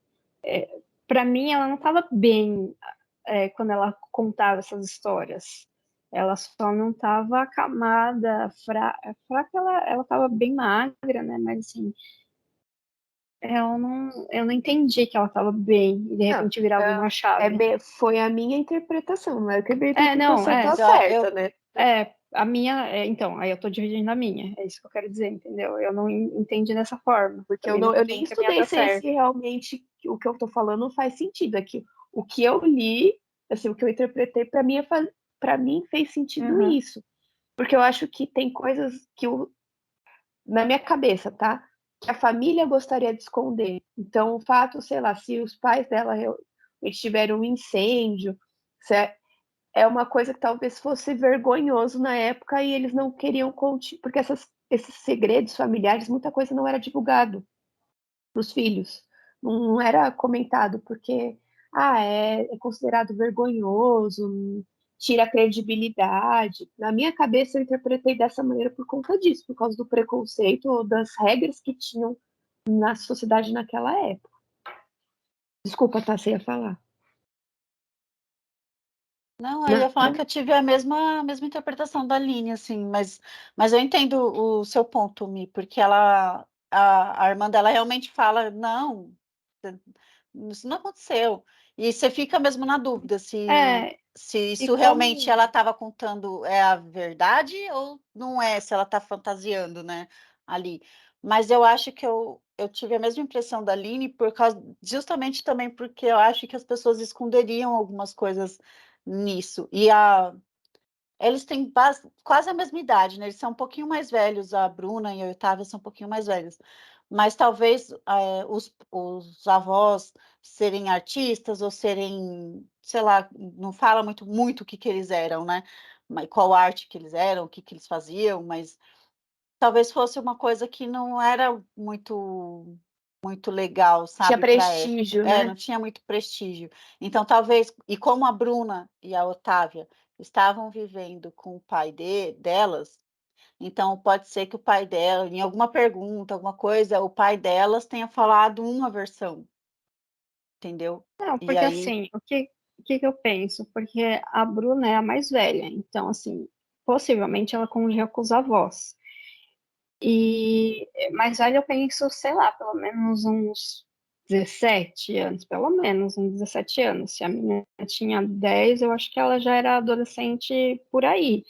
para mim, ela não estava bem quando ela contava essas histórias. Ela só não estava acamada, fraca, ela estava bem magra, né? Mas, assim, eu não entendi que ela estava bem e de Não, repente virava uma chave. foi a minha interpretação, não é que a minha Não, interpretação tá Mas ó, certa, né? a minha, então, aí eu tô dividindo a minha, é isso que eu quero dizer, entendeu? Eu não entendi dessa forma, Porque também não eu tô nem que a minha estudei tá se certa. realmente o que eu tô falando faz sentido aqui. O que eu li, assim, o que eu interpretei, para mim fez sentido Uhum. isso. Porque eu acho que tem coisas que na minha cabeça, tá? Que a família gostaria de esconder. Então, o fato, sei lá, se os pais dela tiveram um incêndio, é uma coisa que talvez fosse vergonhoso na época e eles não queriam contar, porque esses segredos familiares, muita coisa não era divulgado para os filhos, não era comentado, porque é considerado vergonhoso, tira a credibilidade. Na minha cabeça, eu interpretei dessa maneira por conta disso, por causa do preconceito ou das regras que tinham na sociedade naquela época. Desculpa, tá, você ia falar. Não, eu ia falar que eu tive a mesma interpretação da Aline, assim, mas eu entendo o seu ponto, Mi, porque a irmã dela realmente fala, não, isso não aconteceu. E você fica mesmo na dúvida se isso realmente ela estava contando é a verdade ou não é, se ela está fantasiando, né, ali. Mas eu acho que eu tive a mesma impressão da Aline por causa, justamente também porque eu acho que as pessoas esconderiam algumas coisas nisso. Eles têm quase a mesma idade, né? Eles são um pouquinho mais velhos, a Bruna e a Otávia são um pouquinho mais velhos. Mas talvez os avós serem artistas ou serem, sei lá, não fala muito o que eles eram, né? Mas qual arte que eles eram, o que eles faziam, mas talvez fosse uma coisa que não era muito legal, Tinha sabe, para época. prestígio, né? Não tinha muito prestígio. Então, talvez, e como a Bruna e a Otávia estavam vivendo com o pai delas, então pode ser que o pai dela, em alguma pergunta, alguma coisa, o pai delas tenha falado uma versão, entendeu? Não, E porque aí, assim, o que eu penso? Porque a Bruna é a mais velha, então, assim, possivelmente ela conviveu com os avós. E mais velha eu penso, sei lá, pelo menos uns 17 anos, pelo menos uns 17 anos. Se a menina tinha 10, eu acho que ela já era adolescente por aí,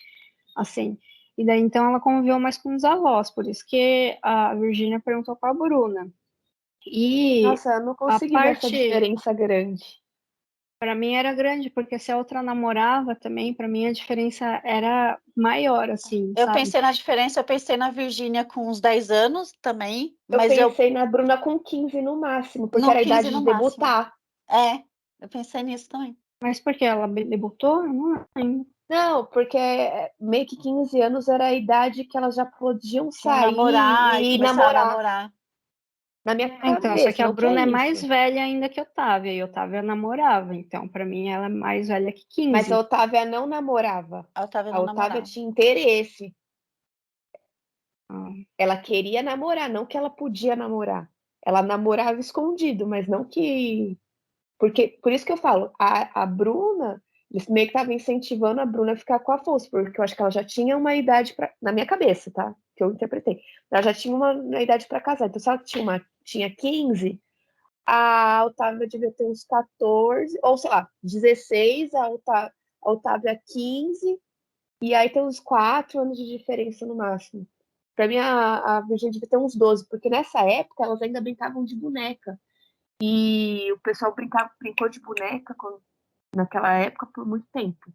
assim. E daí, então, ela conviveu mais com os avós, por isso que a Virgínia perguntou para a Bruna. E Nossa, eu não a consegui ver essa parte, diferença grande. para mim era grande, porque se a outra namorava também, para mim a diferença era maior, assim, eu sabe? pensei na diferença, eu pensei na Virgínia com uns 10 anos também, Eu mas eu pensei na Bruna com 15 no máximo, porque no era a 15 idade no de máximo. debutar. Eu pensei nisso também. Mas porque ela debutou? Eu não lembro. Não, porque meio que 15 anos era a idade que elas já podiam Tinha sair namorar e e começar a namorar. namorar. Na minha Então, só que cabeça, a não que é Bruna é mais isso. velha ainda que a Otávia, e a Otávia namorava, então para mim ela é mais velha que Mas a 15. Otávia não namorava. A Otávia A não Otávia namorava. tinha interesse. Ah, Ela queria namorar, não que ela podia namorar. Ela namorava escondido, mas não que. Porque, por isso que eu falo, a Bruna, eles meio que estavam incentivando a Bruna a ficar com a Afonso, porque eu acho que ela já tinha uma idade para, na minha cabeça, tá? Que eu interpretei. Ela já tinha uma idade para casar. Então, se ela tinha 15, a Otávia devia ter uns 14, ou sei lá, 16, a Otávia 15, e aí tem uns 4 anos de diferença no máximo. Pra mim, a Virgínia devia ter uns 12, porque nessa época elas ainda brincavam de boneca. E o pessoal brincou de boneca naquela época por muito tempo.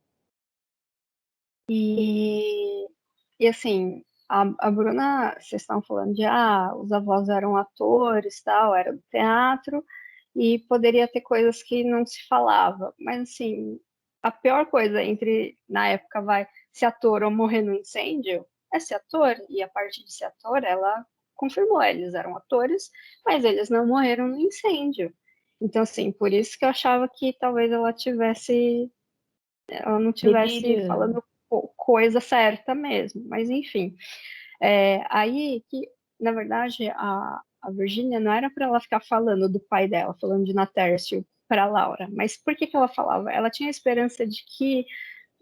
E, e assim, a Bruna, vocês estão falando de os avós eram atores, tal, era do teatro, e poderia ter coisas que não se falava. Mas assim, a pior coisa entre, na época, vai ser ator ou morrer no incêndio, é ser ator. E a parte de ser ator, ela confirmou, eles eram atores, mas eles não morreram no incêndio. Então, assim, por isso que eu achava que talvez ela não tivesse Deliriando. falando coisa certa mesmo, mas enfim. Aí que, na verdade, a Virgínia não era para ela ficar falando do pai dela, falando de Natércio para Laura, mas por que que ela falava? Ela tinha a esperança de que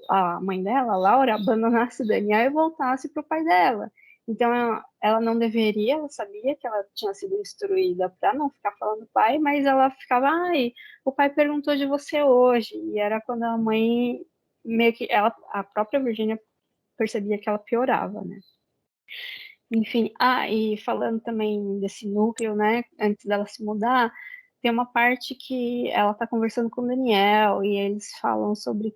a mãe dela, a Laura, abandonasse Daniel e voltasse para o pai dela. Então, ela não deveria, ela sabia que ela tinha sido instruída para não ficar falando do pai, mas ela ficava, ai, o pai perguntou de você hoje. E era quando a mãe, meio que, ela, a própria Virgínia percebia que ela piorava, né? Enfim, e falando também desse núcleo, né, antes dela se mudar, tem uma parte que ela está conversando com o Daniel e eles falam sobre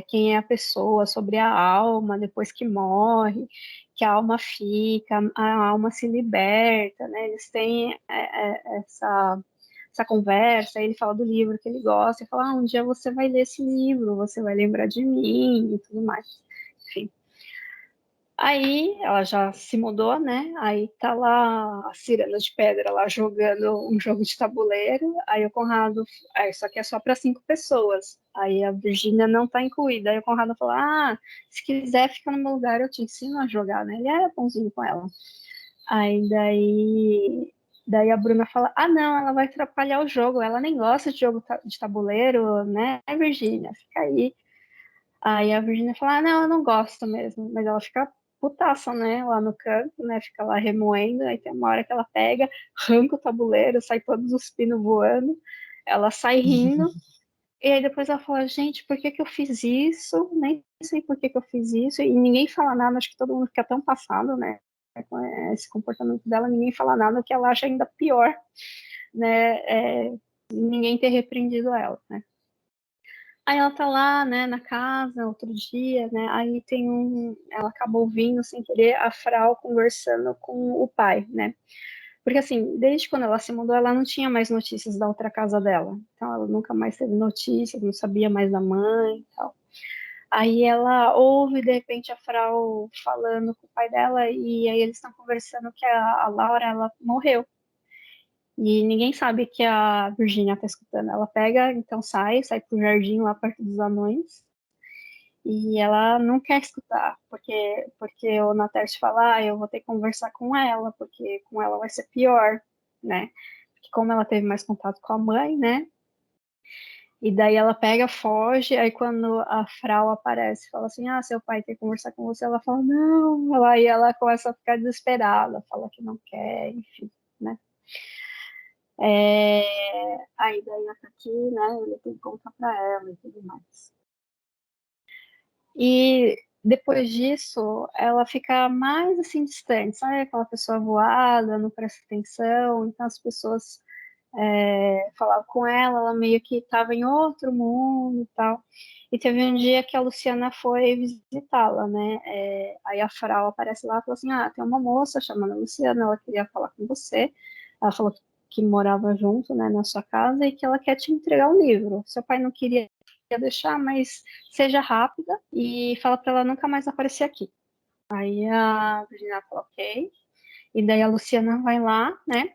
quem é a pessoa, sobre a alma depois que morre, que a alma fica, a alma se liberta, né? Eles têm essa conversa, ele fala do livro que ele gosta, e fala, um dia você vai ler esse livro, você vai lembrar de mim e tudo mais. Enfim. Aí ela já se mudou, né? Aí tá lá a Ciranda de Pedra lá jogando um jogo de tabuleiro. Aí o Conrado, aí só que é só para 5 pessoas. Aí a Virgínia não tá incluída. Aí o Conrado falou: Ah, se quiser fica no meu lugar, eu te ensino a jogar, né? Ele era bonzinho com ela. Aí daí a Bruna fala: Ah, não, ela vai atrapalhar o jogo. Ela nem gosta de jogo de tabuleiro, né, Virgínia? Fica aí. Aí a Virginia fala, ah, não, eu não gosto mesmo. Mas ela fica putaça, né, lá no canto, né, fica lá remoendo. Aí tem uma hora que ela pega, arranca o tabuleiro, sai todos os pinos voando. Ela sai rindo. E aí depois ela fala, gente, por que que eu fiz isso? Nem sei por que que eu fiz isso. E ninguém fala nada, acho que todo mundo fica tão passado, né, com esse comportamento dela. Ninguém fala nada, que ela acha ainda pior, né, ninguém ter repreendido ela, né. Aí ela tá lá, né, na casa, outro dia, né, aí ela acabou ouvindo, sem querer, a Frau conversando com o pai, né, porque assim, desde quando ela se mudou, ela não tinha mais notícias da outra casa dela, então ela nunca mais teve notícias, não sabia mais da mãe e tal. Aí ela ouve, de repente, a Frau falando com o pai dela, e aí eles estão conversando que a Laura, ela morreu. E ninguém sabe que a Virgínia tá escutando. Ela pega, então sai pro jardim lá perto dos anões. E ela não quer escutar, porque o Natércio fala, eu vou ter que conversar com ela, porque com ela vai ser pior, né? Porque como ela teve mais contato com a mãe, né? E daí ela pega, foge, aí quando a Frau aparece, fala assim, seu pai quer conversar com você, ela fala, não, aí ela começa a ficar desesperada, fala que não quer, enfim, né? Aí daí a Tati, né, ele tem que contar pra ela e tudo mais. E depois disso, ela fica mais assim distante, sabe? Aquela pessoa voada, não presta atenção. Então as pessoas falavam com ela, ela meio que estava em outro mundo e tal. E teve um dia que a Luciana foi visitá-la, né? Aí a Frau aparece lá e falou assim: tem uma moça chamada Luciana, ela queria falar com você. Ela falou que morava junto, né, na sua casa e que ela quer te entregar um livro. Seu pai não queria deixar, mas seja rápida e fala para ela nunca mais aparecer aqui. Aí a Virginia fala, ok. E daí a Luciana vai lá, né?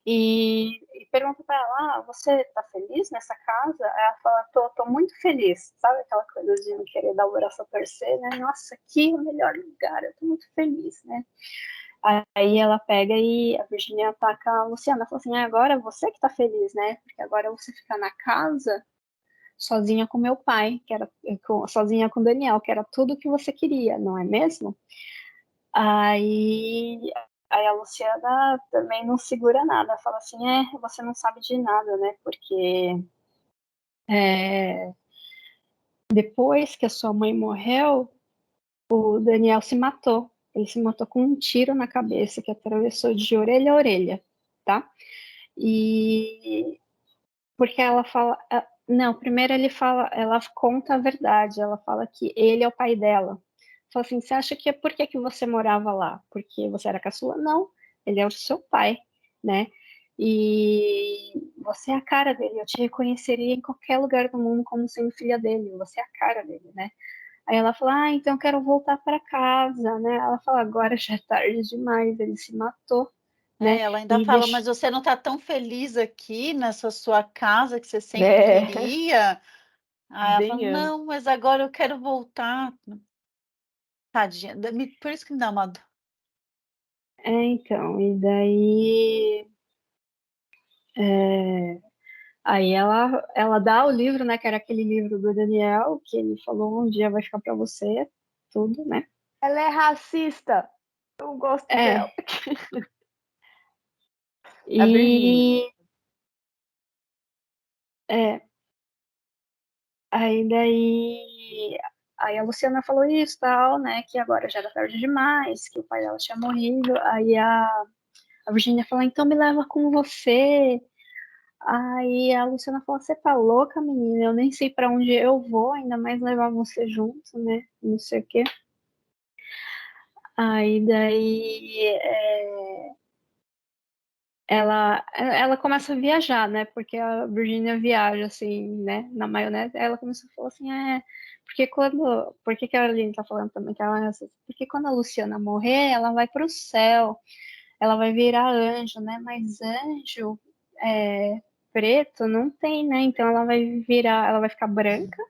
E pergunta para ela, você tá feliz nessa casa? Aí ela fala, tô muito feliz. Sabe aquela coisa de não querer dar o braço a torcer, né? Nossa, aqui é o melhor lugar, eu tô muito feliz, né? Aí ela pega e a Virginia ataca a Luciana. Fala assim, agora você que tá feliz, né? Porque agora você fica na casa sozinha com meu pai, sozinha com Daniel, que era tudo que você queria, não é mesmo? Aí, aí a Luciana também não segura nada, fala assim, você não sabe de nada, né? Porque é, depois que a sua mãe morreu, o Daniel se matou. Ele se matou com um tiro na cabeça que atravessou de orelha a orelha, tá? E porque ela fala, não, primeiro ela conta a verdade, ela fala que ele é o pai dela. Fala assim, você acha que é por que você morava lá? Porque você era caçula? Não, ele é o seu pai, né? E você é a cara dele, eu te reconheceria em qualquer lugar do mundo como sendo filha dele, você é a cara dele, né? Aí ela fala, então eu quero voltar para casa, né? Ela fala, agora já é tarde demais, ele se matou, né? Ela ainda E fala, deixa... mas você não está tão feliz aqui nessa sua casa que você sempre É, queria? Aí ela fala, bem antes. não, mas agora eu quero voltar. Tadinha, por isso que me dá uma dó. Então, e daí aí ela dá o livro, né, que era aquele livro do Daniel, que ele falou um dia vai ficar para você, tudo, né? Ela é racista. Eu gosto dela. É, A Virgínia. e é, aí daí aí a Luciana falou isso, tal, né, que agora já era tarde demais, que o pai dela tinha morrido, aí a Virgínia falou, então me leva com você. Aí a Luciana falou, você tá louca, menina? Eu nem sei para onde eu vou, ainda mais levar você junto, né? Não sei o quê. Aí daí ela começa a viajar, né? Porque a Virginia viaja assim, né? Na maionese. Aí ela começou a falar assim, Por que a Aline tá falando também que ela é assim? Porque quando a Luciana morrer, ela vai pro céu, ela vai virar anjo, né? Mas anjo preto não tem, né? Então ela vai ficar branca,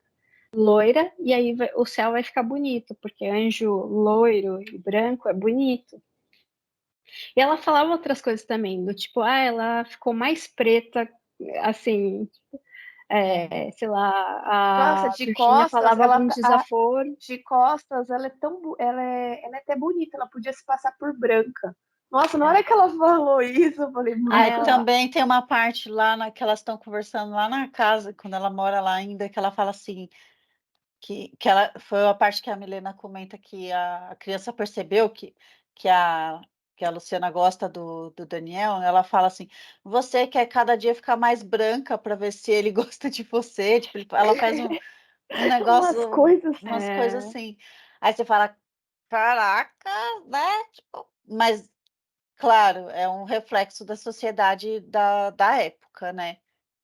loira, e aí o céu vai ficar bonito, porque anjo loiro e branco é bonito. E ela falava outras coisas também, do tipo, ela ficou mais preta, assim, sei lá, Nossa, a de Virgínia costas, falava ela algum desaforo. de costas, ela é até bonita, ela podia se passar por branca. Nossa, na hora que ela falou isso, eu falei, Aí mano, também tem uma parte lá que elas estão conversando lá na casa, quando ela mora lá ainda, que ela fala assim, que ela foi a parte que a Milena comenta que a criança percebeu que a, que a Luciana gosta do Daniel, ela fala assim, você quer cada dia ficar mais branca para ver se ele gosta de você, tipo, ela faz um umas negócio, coisas. umas coisas assim. Aí você fala, caraca, né? Tipo, mas claro, é um reflexo da sociedade da época, né?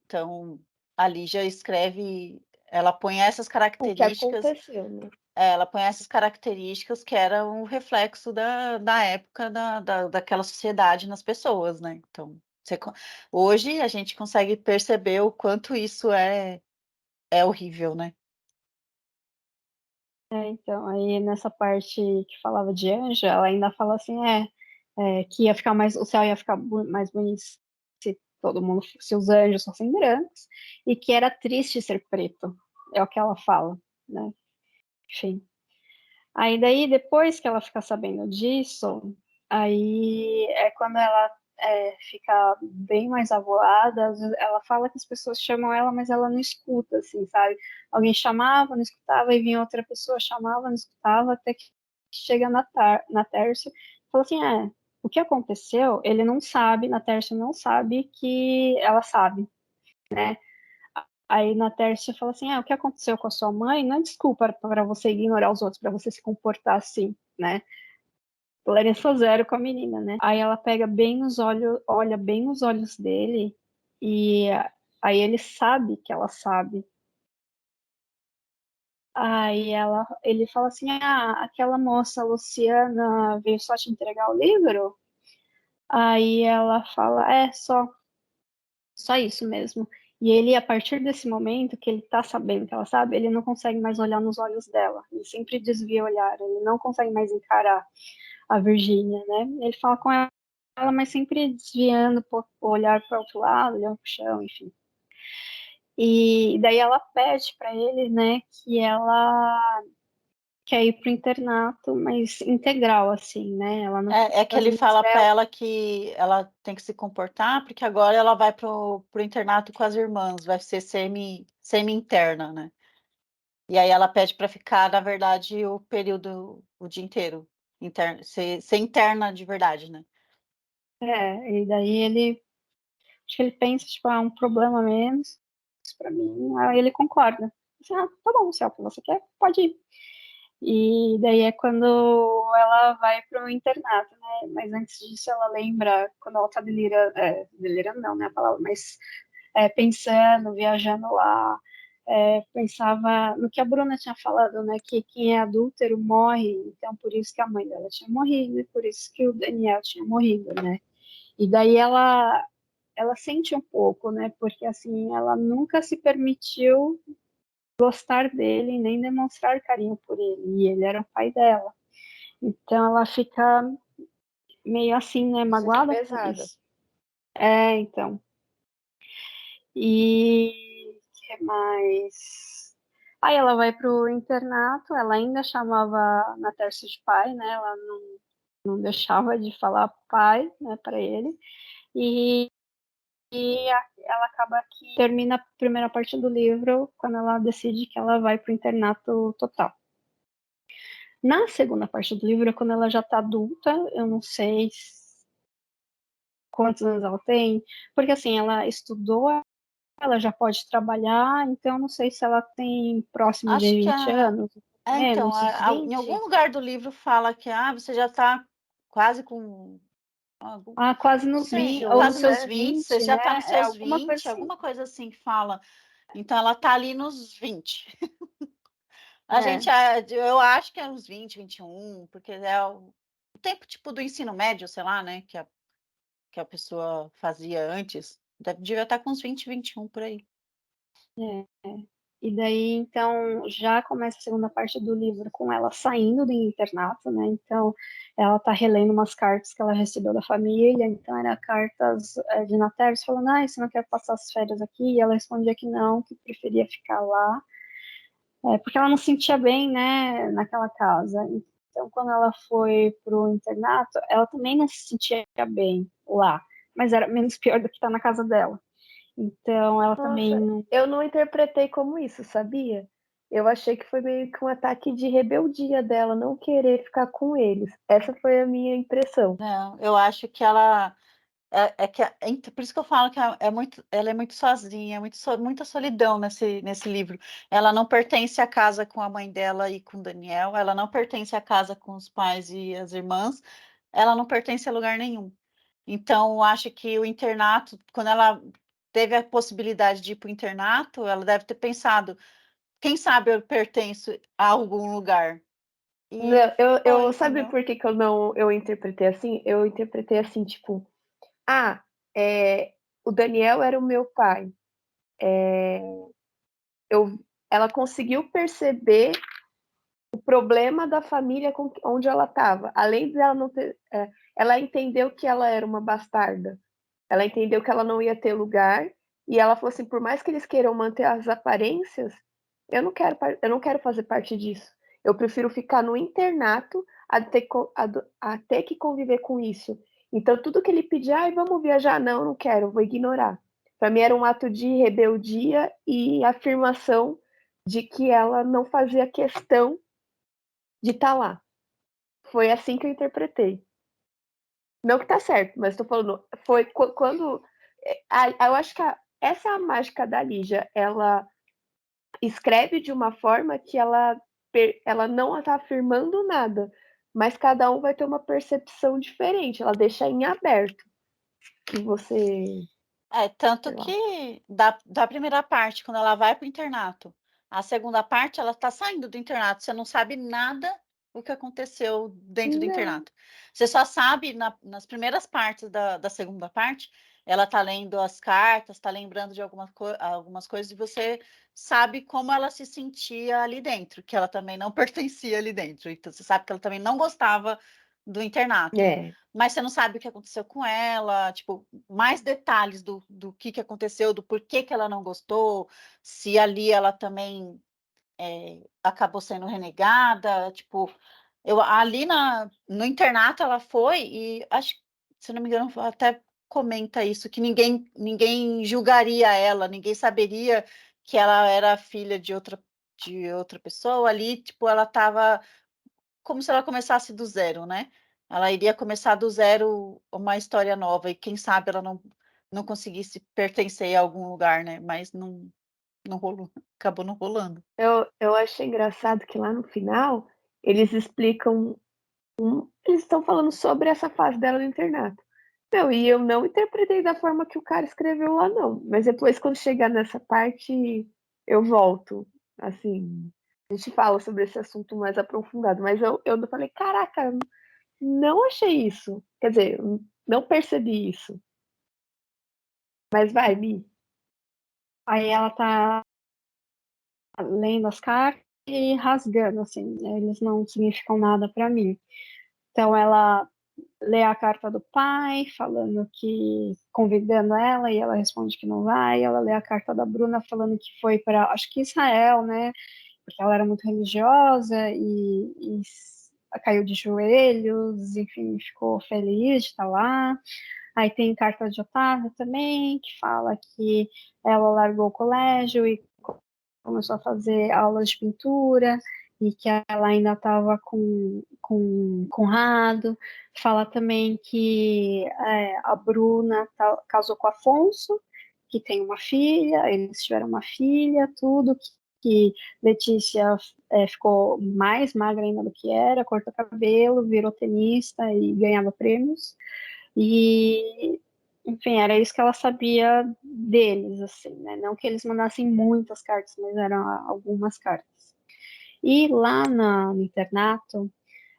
Então, a Lígia escreve, ela põe essas O que características, aconteceu, né? ela põe essas características que eram um reflexo da época daquela sociedade nas pessoas, né? Então, hoje a gente consegue perceber o quanto isso é horrível, né? Então, aí nessa parte que falava de anjo, ela ainda fala assim, que ia ficar mais, o céu ia ficar mais bonito se todo mundo, se os anjos fossem brancos, e que era triste ser preto, é o que ela fala, né? Enfim. Aí daí, depois que ela fica sabendo disso, aí é quando ela fica bem mais avoada, às vezes ela fala que as pessoas chamam ela, mas ela não escuta, assim, sabe? Alguém chamava, não escutava, e vinha outra pessoa, chamava, não escutava, até que chega na Tércia, fala assim, o que aconteceu, ele não sabe, na Tércia não sabe que ela sabe, né? Aí na Tércia fala assim, o que aconteceu com a sua mãe não é desculpa para você ignorar os outros, para você se comportar assim, né? Tolerância zero com a menina, né? Aí ela pega bem nos olhos, olha bem nos olhos dele e aí ele sabe que ela sabe. Ele fala assim, aquela moça Luciana veio só te entregar o livro? Aí ela fala, só isso mesmo. E ele, a partir desse momento que ele tá sabendo que ela sabe, ele não consegue mais olhar nos olhos dela. Ele sempre desvia o olhar, ele não consegue mais encarar a Virgínia, né? Ele fala com ela, mas sempre desviando o olhar para o outro lado, olhando para o chão, enfim. E daí ela pede para ele, né, que ela quer ir pro internato, mas integral, assim, né? Ela não É que fica ele no fala para céu. ela que ela tem que se comportar, porque agora ela vai pro internato com as irmãs, vai ser semi-interna, né? E aí ela pede para ficar, na verdade, o dia inteiro, ser interna de verdade, né? E daí acho que ele pensa, tipo, um problema a menos para mim. Aí ele concorda. Assim, tá bom, se é o que você quer, pode ir. E daí é quando ela vai para o internato, né? Mas antes disso, ela lembra quando ela tá delirando, delirando não, né, a palavra, mas pensando, viajando lá, pensava no que a Bruna tinha falado, né? Que quem é adúltero morre, então por isso que a mãe dela tinha morrido e por isso que o Daniel tinha morrido, né? E daí ela sente um pouco, né? Porque assim, ela nunca se permitiu gostar dele, nem demonstrar carinho por ele, e ele era o pai dela. Então ela fica meio assim, né, Fica magoada com pesada. isso. Então. E que mais? Aí ela vai pro internato, ela ainda chamava na terça de pai, né? Ela não deixava de falar pai, né, para ele. E ela acaba que termina a primeira parte do livro quando ela decide que ela vai pro internato total. Na segunda parte do livro, quando ela já está adulta, eu não sei quantos anos ela tem, porque assim, ela estudou, ela já pode trabalhar, então eu não sei se ela tem próximo de Acho que 20 anos, então, menos, uns em algum 20. lugar do livro fala que você já está quase com Quase não nos sei, 20, ou quase nos nos seus 20, você 20, já né? está nos É seus alguma coisa 20, assim. alguma coisa assim que fala. Então ela está ali nos 20. Eu acho que é uns 20, 21, porque é o tempo tipo do ensino médio, sei lá, né, que a pessoa fazia antes. Devia estar com uns 20, 21 por aí. É. E daí, então, já começa a segunda parte do livro com ela saindo do internato, né? Então, ela tá relendo umas cartas que ela recebeu da família. Então, eram cartas de Natércio falando, você não quer passar as férias aqui? E ela respondia que não, que preferia ficar lá. Porque ela não se sentia bem, né, naquela casa. Então, quando ela foi pro internato, ela também não se sentia bem lá. Mas era menos pior do que estar na casa dela. Então, ela também Nossa, não. eu não interpretei como isso, sabia? Eu achei que foi meio que um ataque de rebeldia dela, não querer ficar com eles. Essa foi a minha impressão. Não, eu acho que ela por isso que eu falo que ela é muito sozinha, muita solidão nesse livro. Ela não pertence à casa com a mãe dela e com o Daniel, ela não pertence à casa com os pais e as irmãs, ela não pertence a lugar nenhum. Então, eu acho que o internato, quando ela teve a possibilidade de ir para o internato, ela deve ter pensado, quem sabe eu pertenço a algum lugar. E Não, eu foi, sabe entendeu? por que eu interpretei assim? Eu interpretei assim, tipo, ah, é, o Daniel era o meu pai. Eu, ela conseguiu perceber o problema da família onde ela estava. Além dela não ter. Ela entendeu que ela era uma bastarda. Ela entendeu que ela não ia ter lugar. E ela falou assim: por mais que eles queiram manter as aparências, eu não quero fazer parte disso. Eu prefiro ficar no internato a ter que conviver com isso. Então, tudo que ele pedir, vamos viajar. Não, não quero, vou ignorar. Para mim, era um ato de rebeldia e afirmação de que ela não fazia questão de estar lá. Foi assim que eu interpretei. Não que tá certo, mas tô falando, foi quando. Eu acho que essa é a mágica da Lígia. Ela escreve de uma forma que ela não está afirmando nada, mas cada um vai ter uma percepção diferente. Ela deixa em aberto. Que você. Tanto Sei lá. que da primeira parte, quando ela vai para o internato, a segunda parte, ela está saindo do internato, você não sabe nada o que aconteceu dentro do Não. internato. Você só sabe, nas primeiras partes da segunda parte, ela está lendo as cartas, está lembrando de algumas coisas, e você sabe como ela se sentia ali dentro, que ela também não pertencia ali dentro. Então, você sabe que ela também não gostava do internato. É. Mas você não sabe o que aconteceu com ela, tipo, mais detalhes do que aconteceu, do porquê que ela não gostou, se ali ela também acabou sendo renegada, tipo, ali no internato ela foi e acho, se não me engano, até comenta isso, que ninguém julgaria ela, ninguém saberia que ela era filha de outra pessoa ali, tipo, ela estava como se ela começasse do zero, né? Ela iria começar do zero uma história nova e quem sabe ela não conseguisse pertencer a algum lugar, né? Mas não rolou, acabou não rolando. Eu achei engraçado que lá no final eles explicam. Eles estão falando sobre essa fase dela no internato. Não, e eu não interpretei da forma que o cara escreveu lá, não. Mas depois, quando chegar nessa parte, eu volto. Assim, a gente fala sobre esse assunto mais aprofundado. Mas eu falei, caraca, não achei isso. Quer dizer, não percebi isso. Mas vai, Mi. Aí ela tá lendo as cartas e rasgando, assim, né? Eles não significam nada para mim. Então ela lê a carta do pai, falando que convidando ela, e ela responde que não vai. Ela lê a carta da Bruna, falando que foi para, acho que Israel, né? Porque ela era muito religiosa e caiu de joelhos, enfim, ficou feliz de estar lá. Aí tem carta de Otávio também, que fala que ela largou o colégio e começou a fazer aulas de pintura e que ela ainda estava com Conrado. Fala também que a Bruna casou com Afonso, que tem uma filha, eles tiveram uma filha, tudo, que Letícia ficou mais magra ainda do que era, cortou cabelo, virou tenista e ganhava prêmios. E, enfim, era isso que ela sabia deles, assim, né? Não que eles mandassem muitas cartas, mas eram algumas cartas. E lá no internato,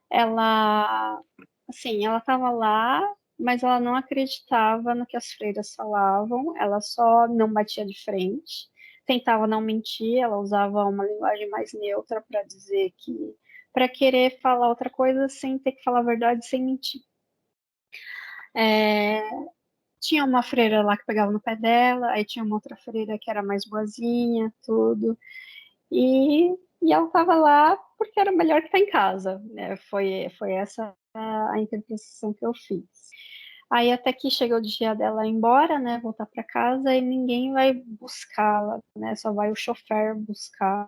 ela, assim, ela estava lá, mas ela não acreditava no que as freiras falavam, ela só não batia de frente, tentava não mentir, ela usava uma linguagem mais neutra para dizer que, para querer falar outra coisa sem ter que falar a verdade, sem mentir. É, tinha uma freira lá que pegava no pé dela, aí tinha uma outra freira que era mais boazinha, tudo. E ela estava lá porque era melhor que estar em casa, né? Foi essa a interpretação que eu fiz. Aí até que chegou o dia dela ir embora, né? Voltar para casa e ninguém vai buscá-la, né? Só vai o chofer buscar.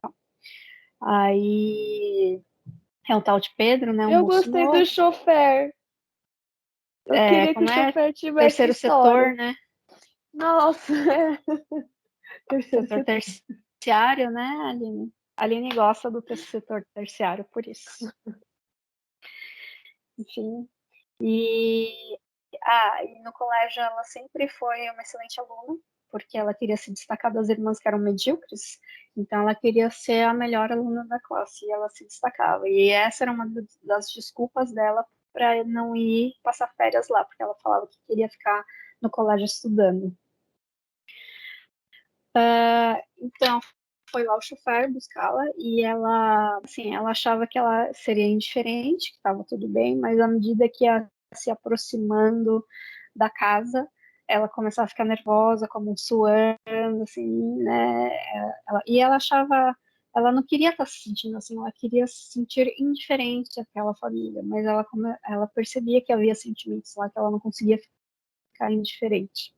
Aí é um tal de Pedro, né? Um Eu moço gostei do novo. chofer. Eu queria que o Como é? chofer tivesse Terceiro história. setor, né? Nossa, terceiro Setor setor. terciário, né, Aline? A Aline gosta do setor terciário, por isso. Enfim. E no colégio ela sempre foi uma excelente aluna, porque ela queria se destacar das irmãs que eram medíocres, então ela queria ser a melhor aluna da classe, e ela se destacava. E essa era uma das desculpas dela para não ir passar férias lá, porque ela falava que queria ficar no colégio estudando. Então, foi lá o chofer buscá-la e ela, assim, ela achava que ela seria indiferente, que estava tudo bem, mas à medida que ia se aproximando da casa, ela começava a ficar nervosa, como suando, assim, né? E ela achava, ela não queria estar se sentindo assim, ela queria se sentir indiferente àquela família, mas ela percebia que havia sentimentos lá que ela não conseguia ficar indiferente.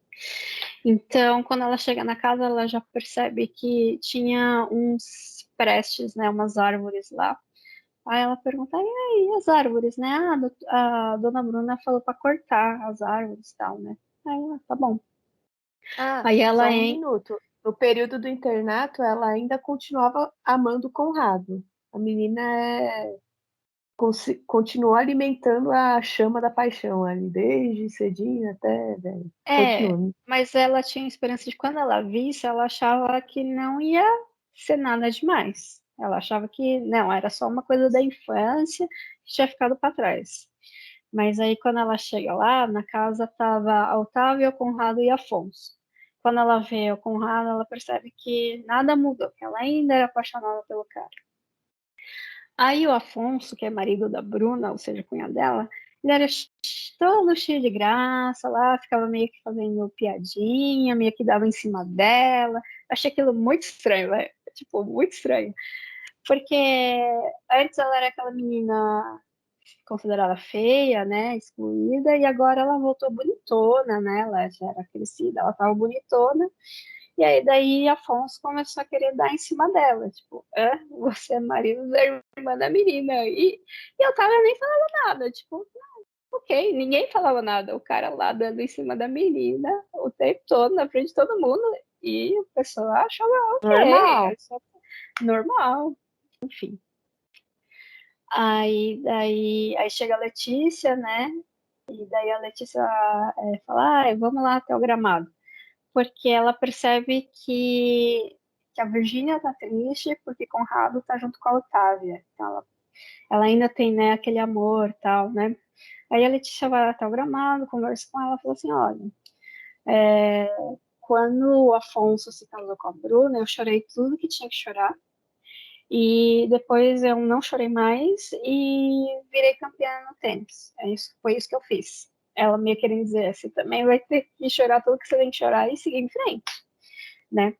Então, quando ela chega na casa, ela já percebe que tinha uns prestes, né, umas árvores lá. Aí ela pergunta, e aí, as árvores, né? A dona Bruna falou para cortar as árvores e tal, né? Aí ela, tá bom. Aí Só ela, um minuto. No período do internato, ela ainda continuava amando o Conrado. A menina continuou alimentando a chama da paixão ali, desde cedinho até velho. Continua. mas ela tinha esperança de quando ela visse, ela achava que não ia ser nada demais. Ela achava que não, era só uma coisa da infância que tinha ficado para trás. Mas aí, quando ela chega lá, na casa estava a Otávio, o Conrado e Afonso. Quando ela vê o Conrado, ela percebe que nada mudou, que ela ainda era apaixonada pelo cara. Aí o Afonso, que é marido da Bruna, ou seja, cunhado dela, ele era todo cheio de graça lá, ficava meio que fazendo piadinha, meio que dava em cima dela. Achei aquilo muito estranho, velho. Tipo, muito estranho. Porque antes ela era aquela menina considerada feia, né, excluída, e agora ela voltou bonitona, né, ela já era crescida, ela tava bonitona, e aí daí Afonso começou a querer dar em cima dela, tipo, você é marido da irmã da menina, e eu tava nem falando nada, tipo, ok, ninguém falava nada, o cara lá dando em cima da menina o tempo todo, na frente de todo mundo, e o pessoal achava ok, normal, enfim. Aí chega a Letícia, né? E daí a Letícia fala, vamos lá até o gramado. Porque ela percebe que a Virgínia tá triste porque Conrado tá junto com a Otávia. Então ela ainda tem, né, aquele amor e tal, né? Aí a Letícia vai até o gramado, conversa com ela e fala assim, olha, quando o Afonso se casou com a Bruna, eu chorei tudo que tinha que chorar. E depois eu não chorei mais e virei campeã no tênis. Foi isso que eu fiz. Ela meio querendo dizer, você também vai ter que chorar tudo que você tem que chorar e seguir em frente, né?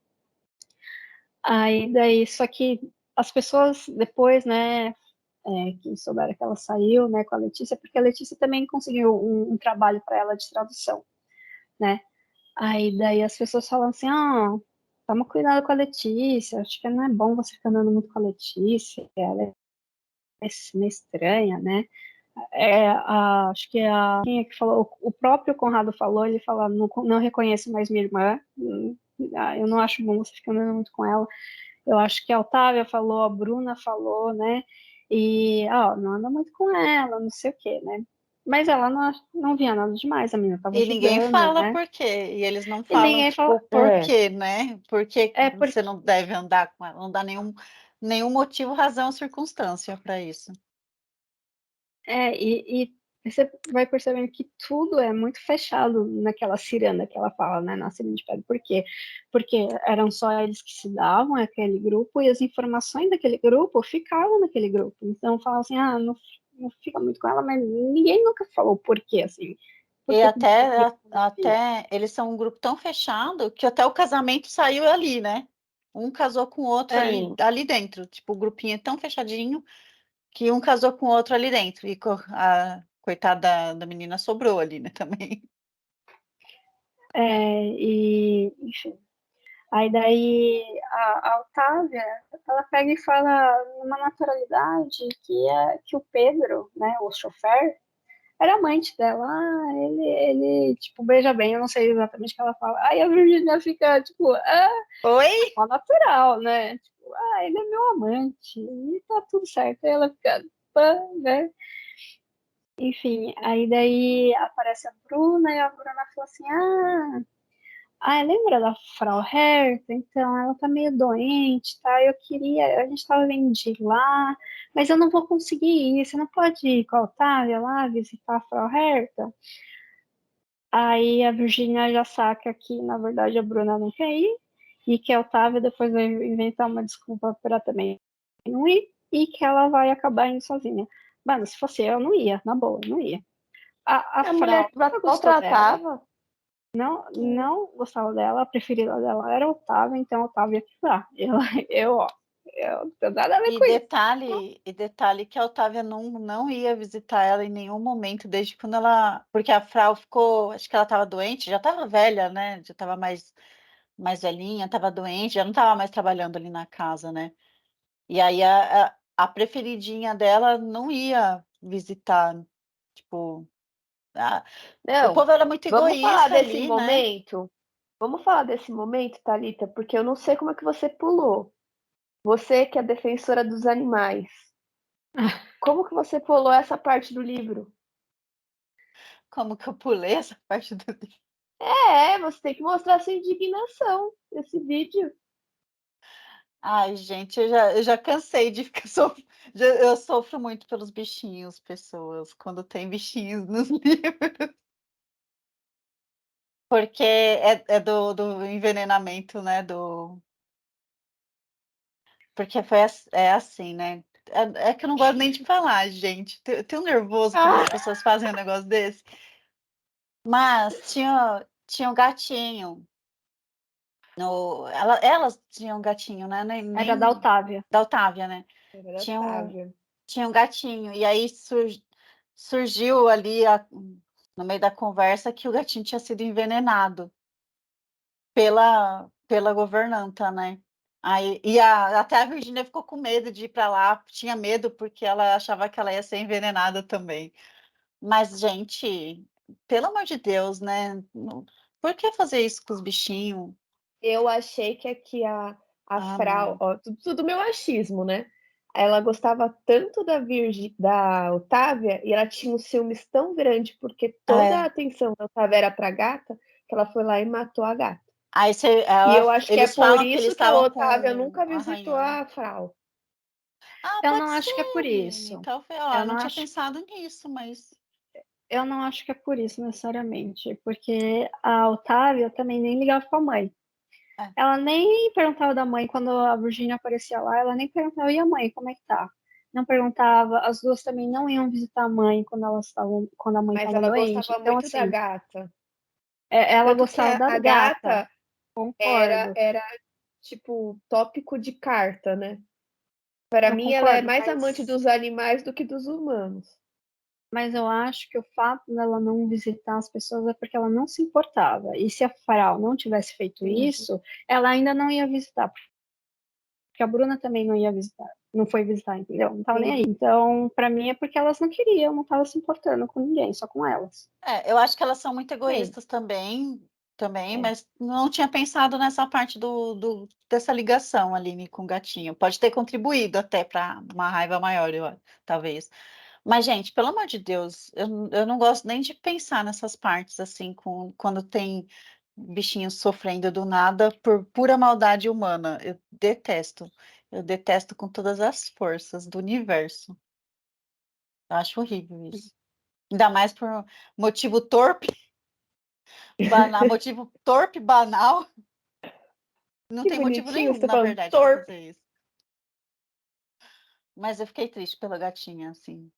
Aí daí, só que as pessoas depois, né, que souberam que ela saiu, né, com a Letícia, porque a Letícia também conseguiu um trabalho para ela de tradução, né? Aí daí as pessoas falam assim, toma cuidado com a Letícia, acho que não é bom você ficar andando muito com a Letícia, ela é meio estranha, né? Acho que quem é que falou, o próprio Conrado falou, ele fala, não reconheço mais minha irmã, eu não acho bom você ficar andando muito com ela. Eu acho que a Otávia falou, a Bruna falou, né? E, não anda muito com ela, não sei o quê, né? Mas ela não via nada demais, a menina tava E ninguém ajudando, fala né? por quê. E eles não E falam, ninguém fala, tipo, por quê, né? Por que porque você não deve andar com ela? Não dá nenhum nenhum motivo, razão, circunstância para isso. E você vai percebendo que tudo é muito fechado naquela ciranda que ela fala, né? Na ciranda de pedra. Por quê? Porque eram só eles que se davam, aquele grupo, e as informações daquele grupo ficavam naquele grupo. Então falavam assim, não fica muito com ela, mas ninguém nunca falou por quê, assim. Por E que que até, isso? eles são um grupo tão fechado que até o casamento saiu ali, né? Um casou com o outro Sim. ali dentro. Tipo, o grupinho é tão fechadinho que um casou com o outro ali dentro. E a coitada da menina sobrou ali, né, também. Enfim. Aí daí a Otávia, ela pega e fala numa naturalidade que o Pedro, né, o chofer, era amante dela. Ele, tipo, beija bem, eu não sei exatamente o que ela fala. Aí a Virgínia fica, tipo, Oi? ó, natural, né? Tipo, ele é meu amante, e tá tudo certo. Aí ela fica, né? Enfim, aí daí aparece a Bruna e a Bruna fala assim, lembra da Frau Herta? Então, ela tá meio doente, tá? A gente tava vendo de ir lá, mas eu não vou conseguir ir. Você não pode ir com a Otávia lá visitar a Frau Herta? Aí a Virgínia já saca que, na verdade, a Bruna não quer ir e que a Otávia depois vai inventar uma desculpa para também não ir e que ela vai acabar indo sozinha. Mano, se fosse eu não ia, na boa, não ia. A A mulher Frau nunca gostou dela, maltratava. não gostava dela, a preferida dela era a Otávia, então a Otávia que vá. Eu não tenho nada a ver E com isso. detalhe que a Otávia não ia visitar ela em nenhum momento, desde quando ela. Porque a Frau ficou. Acho que ela estava doente, já estava velha, né? Já estava mais velhinha, estava doente, já não estava mais trabalhando ali na casa, né? E aí a preferidinha dela não ia visitar. Tipo, o Não, povo era muito vamos falar egoísta desse ali, né? momento. Vamos falar desse momento, Thalita, porque eu não sei como é que você pulou. Você que é defensora dos animais. Como que você pulou essa parte do livro? Como que eu pulei essa parte do. Você tem que mostrar sua indignação nesse vídeo. Ai, gente, eu já cansei de ficar eu sofro muito pelos bichinhos, pessoas, quando tem bichinhos nos livros. Porque é do envenenamento, né? Porque é assim, né? É que eu não gosto nem de falar, gente. Eu tenho nervoso quando as Ah, pessoas fazem um negócio desse. Mas tinha um gatinho. Elas tinham um gatinho, né? Era da Otávia. Da Otávia, né? era da Tinha um, Otávia. tinha um gatinho. E aí surgiu ali no meio da conversa que o gatinho tinha sido envenenado pela governanta, né? Aí, até a Virgínia ficou com medo de ir para lá, tinha medo porque ela achava que ela ia ser envenenada também. Mas, gente, pelo amor de Deus, né? Por que fazer isso com os bichinhos? Eu achei que aqui a Ah, Frau, não. ó, tudo meu achismo, né? Ela gostava tanto da Otávia e ela tinha um ciúmes tão grande porque toda a É. atenção da Otávia era pra gata, que ela foi lá e matou a gata. Aí E eu acho que é eles por falam que eles isso que a estavam Otávia com nunca um visitou arranhão. a Frau. Ah, Eu pode não acho ser, que é por Aline. isso. Talvez, ó, Eu eu não não tinha acho, pensado nisso, mas. eu não acho que é por isso necessariamente, porque a Otávia também nem ligava com a mãe. É. Ela nem perguntava da mãe quando a Virgínia aparecia lá, ela nem perguntava, e a mãe, como é que tá? Não perguntava, as duas também não iam visitar a mãe quando a mãe Mas estava ela doente. gostava Então, muito da assim, gata. ela Tanto que gostava da a gata, gata era, concordo, era tipo tópico de carta, né? Para eu mim, ela é concordo, mais amante mas dos animais do que dos humanos. eu acho que o fato dela não visitar as pessoas é porque ela não se importava. E se a Farol não tivesse feito Entendi. isso, ela ainda não ia visitar, porque a Bruna também não ia visitar, não foi visitar, entendeu? Não tava nem aí. Entendi. Então, pra mim é porque elas não queriam, não tava se importando com ninguém, só com elas. Eu acho que elas são muito Bem, egoístas também, é. mas não tinha pensado nessa parte dessa ligação, Aline, com o gatinho. Pode ter contribuído até para uma raiva maior, talvez. Mas, gente, pelo amor de Deus, eu não gosto nem de pensar nessas partes, assim, quando tem bichinhos sofrendo do nada por pura maldade humana. Eu detesto. Eu detesto com todas as forças do universo. Eu acho horrível isso. Ainda mais por motivo torpe, motivo torpe, banal. Não Que tem motivo bonitinho, nenhum, você tá na falando verdade, pra torpe. fazer isso. Mas eu fiquei triste pela gatinha, assim.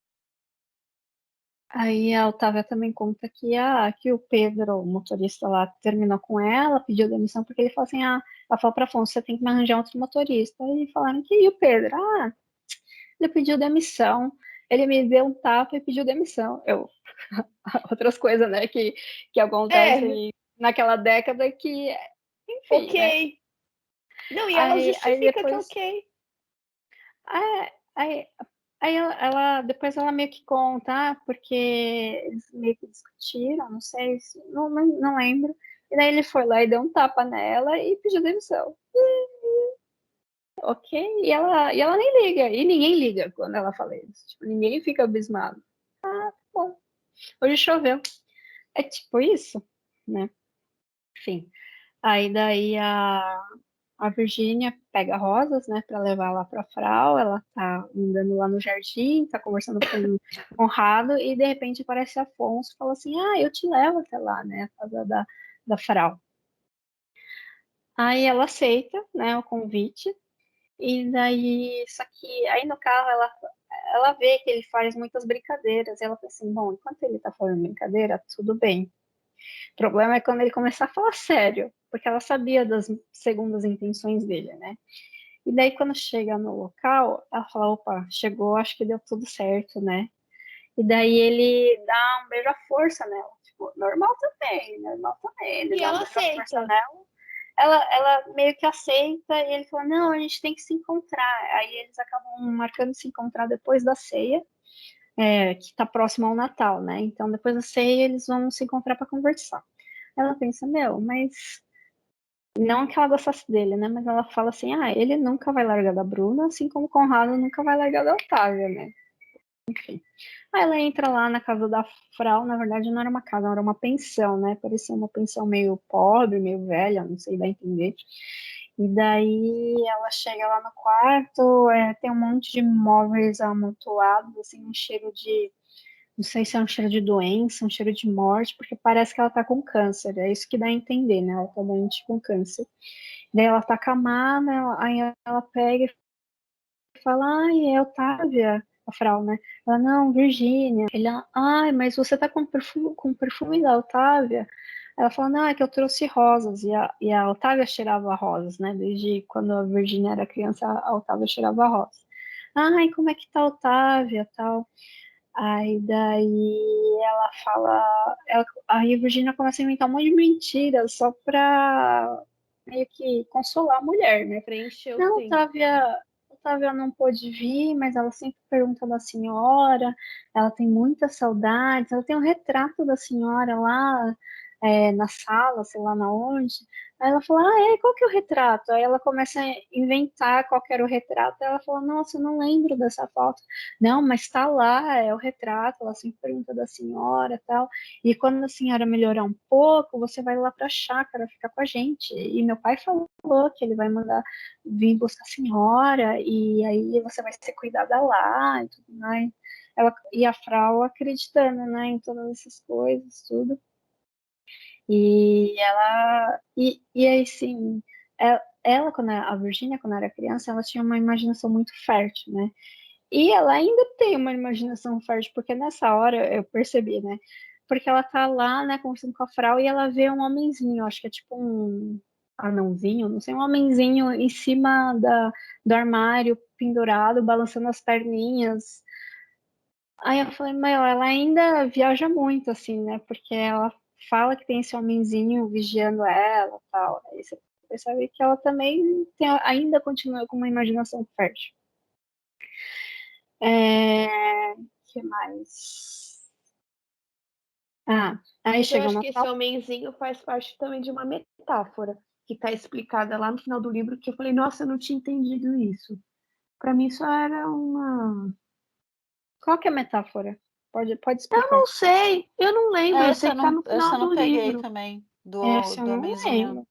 Aí a Otávia também conta que o Pedro, o motorista lá, terminou com ela, pediu demissão, porque ele falou assim, ela falou pra Afonso, você tem que me arranjar outro motorista. Aí falaram que e o Pedro? Ele pediu demissão, ele me deu um tapa e pediu demissão. Outras coisas, né, que É, acontecem naquela década que, enfim, né? ok. Não, e ela Aí justifica que é depois, ok. aí, aí, aí depois ela meio que conta, porque eles meio que discutiram, não sei, não lembro. E daí ele foi lá e deu um tapa nela e pediu demissão. Ok? E ela nem liga, e ninguém liga quando ela fala isso. Tipo, ninguém fica abismado. Bom, hoje choveu. É tipo isso, né? Enfim. Aí daí a Virgínia pega rosas, né, para levar lá para Frau. Ela tá andando lá no jardim, tá conversando com o Conrado e de repente aparece Afonso e fala assim: eu te levo até lá, né, a casa da Frau. Aí ela aceita, né, o convite. E daí, só que aí no carro ela vê que ele faz muitas brincadeiras. E ela pensa assim: bom, enquanto ele tá fazendo brincadeira, tudo bem. O problema é quando ele começar a falar sério, porque ela sabia das segundas intenções dele, né? E daí, quando chega no local, ela fala: opa, chegou, acho que deu tudo certo, né? E daí ele dá um beijo à força nela. Tipo, normal também, normal também. Ele E dá um ela beijo à força aceita. nela. Ela meio que aceita e ele fala: não, a gente tem que se encontrar. Aí eles acabam marcando se encontrar depois da ceia, que está próximo ao Natal, né? Então, depois da ceia, eles vão se encontrar para conversar. Ela pensa: meu, mas não que ela gostasse dele, né? Mas ela fala assim: ele nunca vai largar da Bruna, assim como o Conrado nunca vai largar da Otávia, né? Enfim. Aí ela entra lá na casa da Frau, na verdade não era uma casa, era uma pensão, né? Parecia uma pensão meio pobre, meio velha, não sei dar a entender. E daí ela chega lá no quarto, tem um monte de móveis amontoados, assim, um cheiro de. Não sei se é um cheiro de doença, um cheiro de morte, porque parece que ela tá com câncer. É isso que dá a entender, né? Ela tá doente com câncer. Daí ela tá acamada, aí ela pega e fala: ai, é Otávia, a Frau, né? Ela: não, Virgínia. Ele: ai, mas você tá com perfume da Otávia? Ela fala: não, é que eu trouxe rosas. E a Otávia cheirava rosas, né? Desde quando a Virgínia era criança, a Otávia cheirava rosas. Ai, como é que tá a Otávia, tal? Aí daí ela fala, aí a Virgínia começa a inventar um monte de mentiras só pra meio que consolar a mulher, né? Preencher o Não, tempo. Otávia não pôde vir, mas ela sempre pergunta da senhora, ela tem muitas saudades, ela tem um retrato da senhora lá, na sala, sei lá na onde. Aí ela fala: qual que é o retrato? Aí ela começa a inventar qual que era o retrato. Aí ela fala: nossa, eu não lembro dessa foto. Não, mas tá lá, é o retrato, ela sempre pergunta da senhora e tal. E quando a senhora melhorar um pouco, você vai lá pra chácara ficar com a gente. E meu pai falou que ele vai mandar vir buscar a senhora, e aí você vai ser cuidada lá e tudo mais. E a Frau acreditando, né, em todas essas coisas, tudo. E aí, sim, ela, quando a Virgínia, quando era criança, ela tinha uma imaginação muito fértil, né? E ela ainda tem uma imaginação fértil, porque nessa hora eu percebi, né? Porque ela tá lá, né, conversando com a Frau e ela vê um homenzinho, acho que é tipo um anãozinho, não sei, um homenzinho em cima do armário, pendurado, balançando as perninhas. Aí eu falei: meu, ela ainda viaja muito, assim, né? Porque ela fala que tem esse homenzinho vigiando ela e tal. Aí você percebe que ela também ainda continua com uma imaginação fértil. Que mais? Aí Mas eu chega o acho que esse Natal. homenzinho faz parte também de uma metáfora que tá explicada lá no final do livro, que eu falei: nossa, eu não tinha entendido isso. Pra mim só era uma. Qual que é a metáfora? Pode Eu explicar. não sei, eu não lembro, eu sei que tá no Essa final eu não do peguei livro. também, Essa eu do não homenzinho. lembro.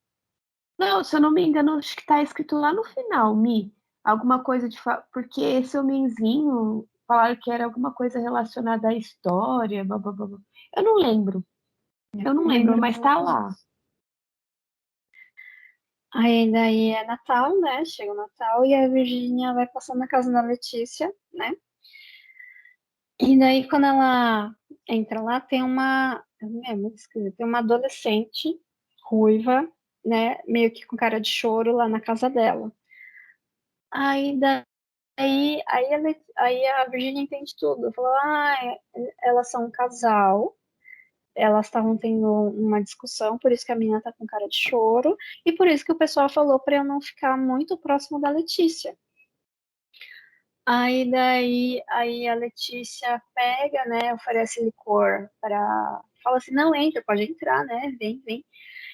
Não, se eu não me engano, acho que tá escrito lá no final, Mi. Alguma coisa de... Porque esse homenzinho falaram que era alguma coisa relacionada à história, blá, blá, blá, blá. Eu não lembro. Eu não lembro, mas tá lá. Aí daí é Natal, né? Chega o Natal e a Virgínia vai passar na casa da Letícia, né? E daí quando ela entra lá, tem uma. É muito esquisito, tem uma adolescente ruiva, né? Meio que com cara de choro lá na casa dela. Aí aí a Virgínia entende tudo. Falou, elas são um casal, elas estavam tendo uma discussão, por isso que a menina tá com cara de choro, e por isso que o pessoal falou para eu não ficar muito próximo da Letícia. Aí a Letícia pega, né, oferece licor para... Fala assim, não, entra, pode entrar, né, vem, vem.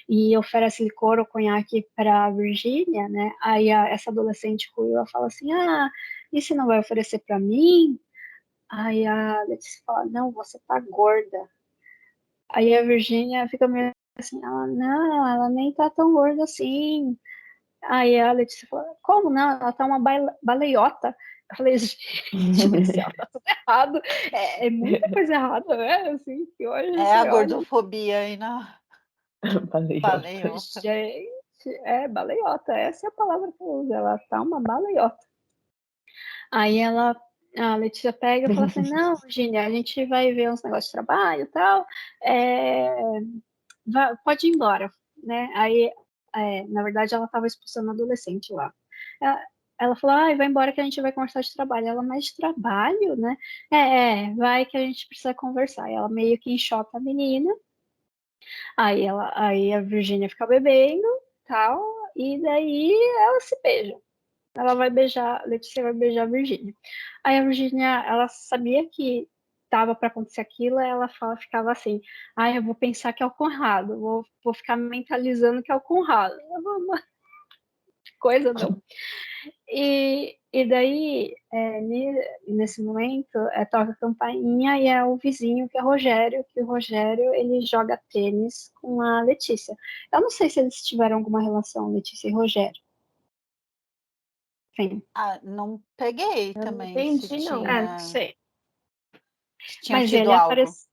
E oferece licor ou conhaque para Virgínia, né, essa adolescente ruiva fala assim, e se não vai oferecer para mim? Aí a Letícia fala, não, você tá gorda. Aí a Virgínia fica meio assim, não, ela nem tá tão gorda assim. Aí a Letícia fala, como não? Ela tá uma baleiota. Eu falei, gente do céu, tá tudo errado. É muita coisa errada, né? Assim, que hoje É você a olha, gordofobia aí na Baleiota. baleiota. gente, baleiota, essa é a palavra que eu uso. Ela tá uma baleiota. Aí a Letícia pega e fala assim, não, Virgínia, a gente vai ver uns negócios de trabalho e tal, pode ir embora, né? Aí, na verdade, ela estava expulsando a adolescente lá. Ela falou, vai embora que a gente vai conversar de trabalho. Ela, mas de trabalho, né? Vai que a gente precisa conversar. E ela meio que enxota a menina. Aí a Virgínia fica bebendo, tal, e daí ela se beija. Ela vai beijar, a Letícia vai beijar a Virgínia. Aí a Virgínia, ela sabia que estava para acontecer aquilo, ficava assim, eu vou pensar que é o Conrado, vou ficar mentalizando que é o Conrado. Coisa não. E daí, nesse momento, toca a campainha e é o vizinho, que é Rogério, que o Rogério, ele joga tênis com a Letícia. Eu não sei se eles tiveram alguma relação, Letícia e Rogério. Sim. Não peguei Eu não também se entendi, não. Não tinha, sei. se tinham Mas tido ele algo. aparece.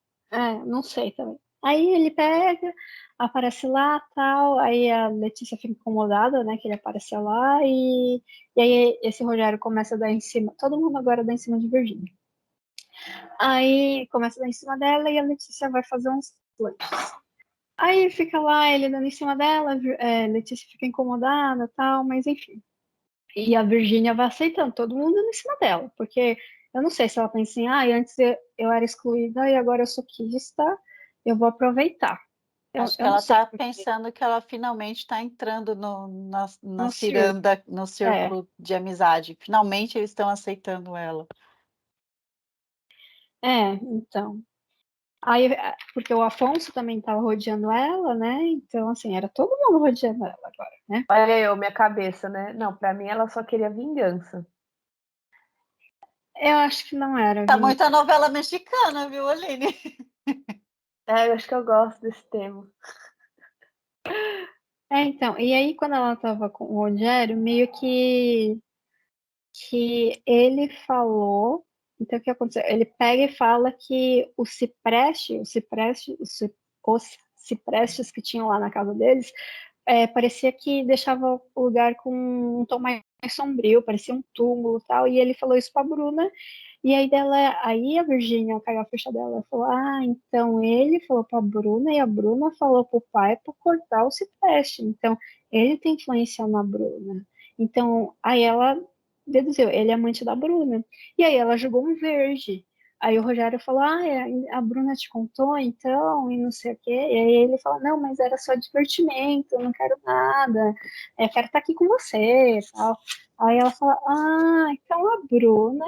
Não sei também. Aí ele pega, aparece lá, tal, aí a Letícia fica incomodada, né, que ele apareceu lá, e aí esse Rogério começa a dar em cima, todo mundo agora dá em cima de Virgínia. Aí começa a dar em cima dela e a Letícia vai fazer uns lanches. Aí fica lá, ele dando em cima dela, Letícia fica incomodada, tal, mas enfim. E a Virgínia vai aceitando, todo mundo dando em cima dela, porque eu não sei se ela pensa assim, antes eu era excluída e agora eu sou quista, eu vou aproveitar. Acho que Eu não ela sei está porque pensando que ela finalmente está entrando na no circo. ciranda, no círculo de amizade. Finalmente eles estão aceitando ela. Então. Aí, porque o Afonso também estava rodeando ela, né? Então, assim, era todo mundo rodeando ela agora, né? Olha eu, minha cabeça, né? Não, pra mim ela só queria vingança. Eu acho que não era, Tá Vini. muita novela mexicana, viu, Aline? Eu acho que eu gosto desse tema. Então, e aí quando ela tava com o Rogério, meio que ele falou, então o que aconteceu? Ele pega e fala que os ciprestes que tinham lá na casa deles, parecia que deixava o lugar com um tom mais sombrio, parecia um túmulo e tal, e ele falou isso pra Bruna, e aí a Virgínia caiu a ficha dela, falou, então ele falou pra Bruna, e a Bruna falou pro pai pra cortar o cipreste, então ele tem influência na Bruna. Então, aí ela deduziu, ele é amante da Bruna. E aí ela jogou um verde. Aí o Rogério falou, a Bruna te contou, então, e não sei o quê. E aí ele fala, não, mas era só divertimento, eu não quero nada, quero estar aqui com você e tal. Aí ela fala, então a Bruna,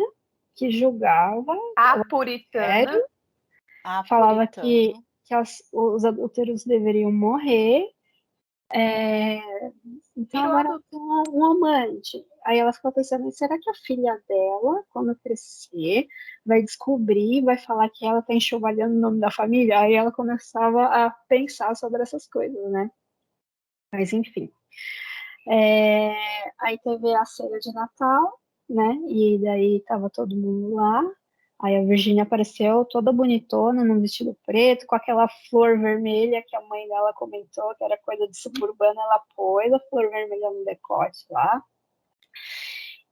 que julgava A o puritana. Rogério, Ah, falava puritano. que os adúlteros deveriam morrer, então Virou agora ela adulto. tem um amante. Aí ela ficou pensando, será que a filha dela, quando crescer, vai descobrir, vai falar que ela tá enxovalhando o nome da família? Aí ela começava a pensar sobre essas coisas, né? Mas enfim. Aí teve a ceia de Natal, né? E daí tava todo mundo lá. Aí a Virgínia apareceu toda bonitona, num vestido preto, com aquela flor vermelha que a mãe dela comentou que era coisa de suburbana. Ela pôs a flor vermelha no decote lá.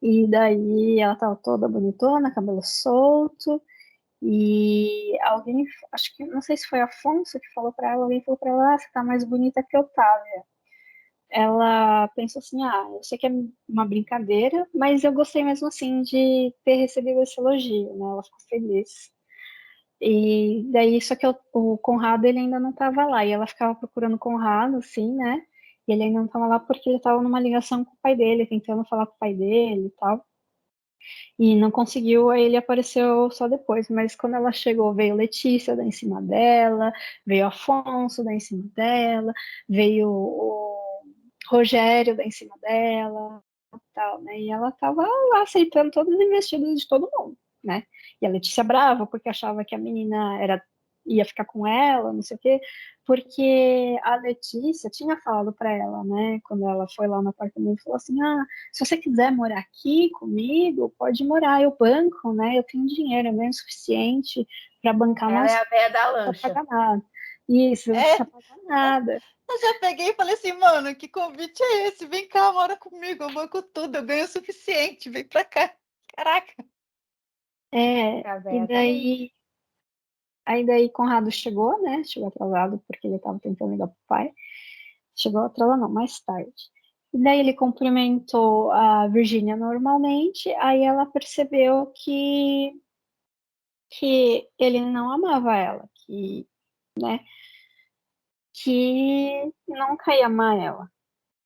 E daí ela tava toda bonitona, cabelo solto. E alguém, acho que, não sei se foi Afonso que falou pra ela, alguém falou pra ela, você tá mais bonita que Otávia. Ela pensou assim, eu sei que é uma brincadeira, mas eu gostei mesmo assim de ter recebido esse elogio, né? Ela ficou feliz. E daí, só que o Conrado, ele ainda não estava lá, e ela ficava procurando o Conrado, assim, né? E ele ainda não estava lá porque ele estava numa ligação com o pai dele, tentando falar com o pai dele e tal. E não conseguiu, aí ele apareceu só depois. Mas quando ela chegou, veio Letícia dar em cima dela, veio Afonso dar em cima dela, veio o Rogério dar em cima dela, tal, né? E ela tava lá aceitando todas as investidas de todo mundo, né? E a Letícia brava, porque achava que a menina ia ficar com ela, não sei o quê, porque a Letícia tinha falado para ela, né, quando ela foi lá no apartamento, falou assim, se você quiser morar aqui comigo, pode morar, eu banco, né, eu tenho dinheiro, eu ganho o suficiente para bancar Ela é umas a véia da não precisa lancha. pagar nada. Isso, não É, precisa pagar nada. eu já peguei e falei assim, mano, que convite é esse? Vem cá, mora comigo, eu banco tudo, eu ganho o suficiente, vem pra cá. Caraca. É, É a e véia da lancha. daí Conrado chegou, né? Chegou atrasado porque ele estava tentando ligar pro pai. Chegou atrasado, não, mais tarde. E daí ele cumprimentou a Virgínia normalmente, aí ela percebeu que ele não amava ela, né, que nunca ia amar ela.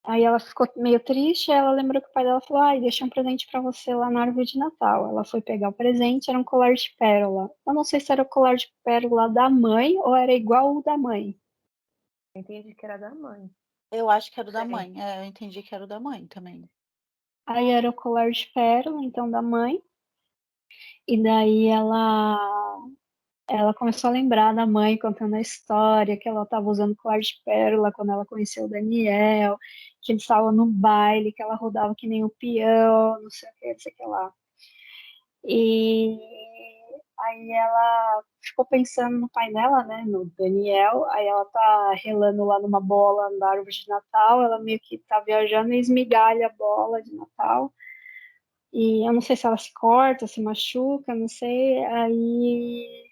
Aí ela ficou meio triste, aí ela lembrou que o pai dela falou, deixa um presente pra você lá na árvore de Natal. Ela foi pegar o presente, era um colar de pérola. Eu não sei se era o colar de pérola da mãe ou era igual o da mãe. Entendi que era da mãe. Eu acho que era o da Diferente. mãe. Eu entendi que era o da mãe também. Aí era o colar de pérola, então, da mãe. E daí ela começou a lembrar da mãe contando a história, que ela estava usando colar de pérola quando ela conheceu o Daniel, que eles estavam no baile, que ela rodava que nem um peão, não sei o que, não sei o que lá. E aí ela ficou pensando no pai dela, né, no Daniel, aí ela tá relando lá numa bola na árvore de Natal, ela meio que tá viajando e esmigalha a bola de Natal. E eu não sei se ela se corta, se machuca, não sei. Aí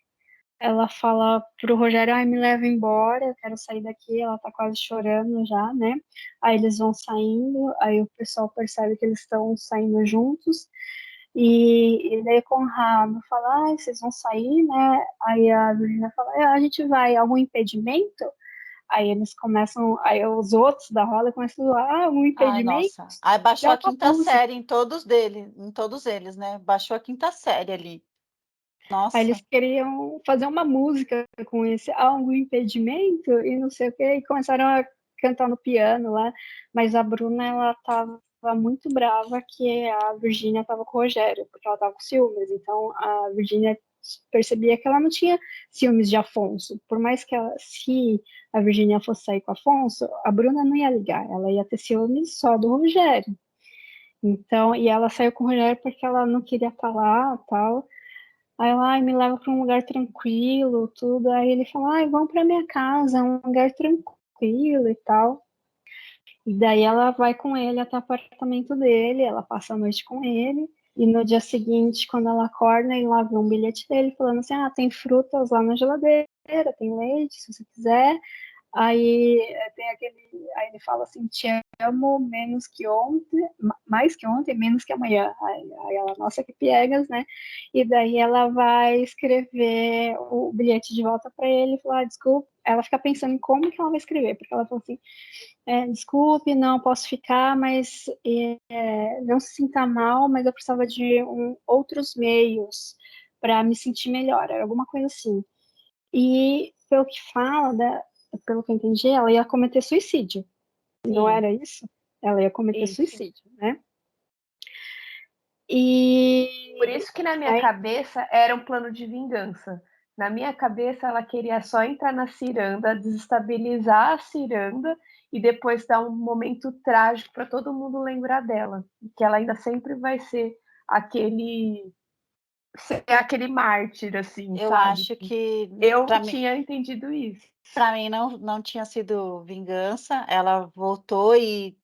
ela fala pro Rogério, me leva embora, eu quero sair daqui, ela tá quase chorando já, né? Aí eles vão saindo, aí o pessoal percebe que eles estão saindo juntos, e daí Conrado fala, vocês vão sair, né? Aí a Virginia fala, a gente vai, algum impedimento? Aí eles começam, aí os outros da roda começam a zoar, algum Ai, impedimento? nossa. Aí baixou a Joga a quinta música. série em todos eles, né? Baixou a quinta série ali. Aí eles Nossa. queriam fazer uma música com esse algum impedimento e não sei o que, e começaram a cantar no piano lá, mas a Bruna, ela tava muito brava que a Virgínia tava com o Rogério, porque ela tava com ciúmes, então a Virgínia percebia que ela não tinha ciúmes de Afonso, por mais que se a Virgínia fosse sair com Afonso, a Bruna não ia ligar, ela ia ter ciúmes só do Rogério. Então, e ela saiu com o Rogério porque ela não queria falar, tal. Aí ela, me leva para um lugar tranquilo, tudo. Aí ele fala, vamos para minha casa, um lugar tranquilo e tal. E daí ela vai com ele até o apartamento dele, ela passa a noite com ele. E no dia seguinte, quando ela acorda, ele lá vê um bilhete dele falando assim, tem frutas lá na geladeira, tem leite, se você quiser. Aí tem aí ele fala assim, te amo menos que ontem, mais que ontem, menos que amanhã. Aí ela, nossa, que piegas, né? E daí ela vai escrever o bilhete de volta para ele e falar, desculpa. Ela fica pensando em como que ela vai escrever, porque ela fala assim, desculpe, não posso ficar, mas não se sinta mal, mas eu precisava de outros meios para me sentir melhor, era alguma coisa assim. E pelo que fala, pelo que eu entendi, ela ia cometer suicídio. Não Sim, era isso? Ela ia cometer isso. suicídio, né? E Por isso que na minha aí, cabeça era um plano de vingança. Na minha cabeça, ela queria só entrar na ciranda, desestabilizar a ciranda e depois dar um momento trágico para todo mundo lembrar dela. Que ela ainda sempre vai ser aquele mártir, assim, Eu sabe? acho que Eu para mim, tinha entendido isso. para mim não tinha sido vingança. Ela voltou e,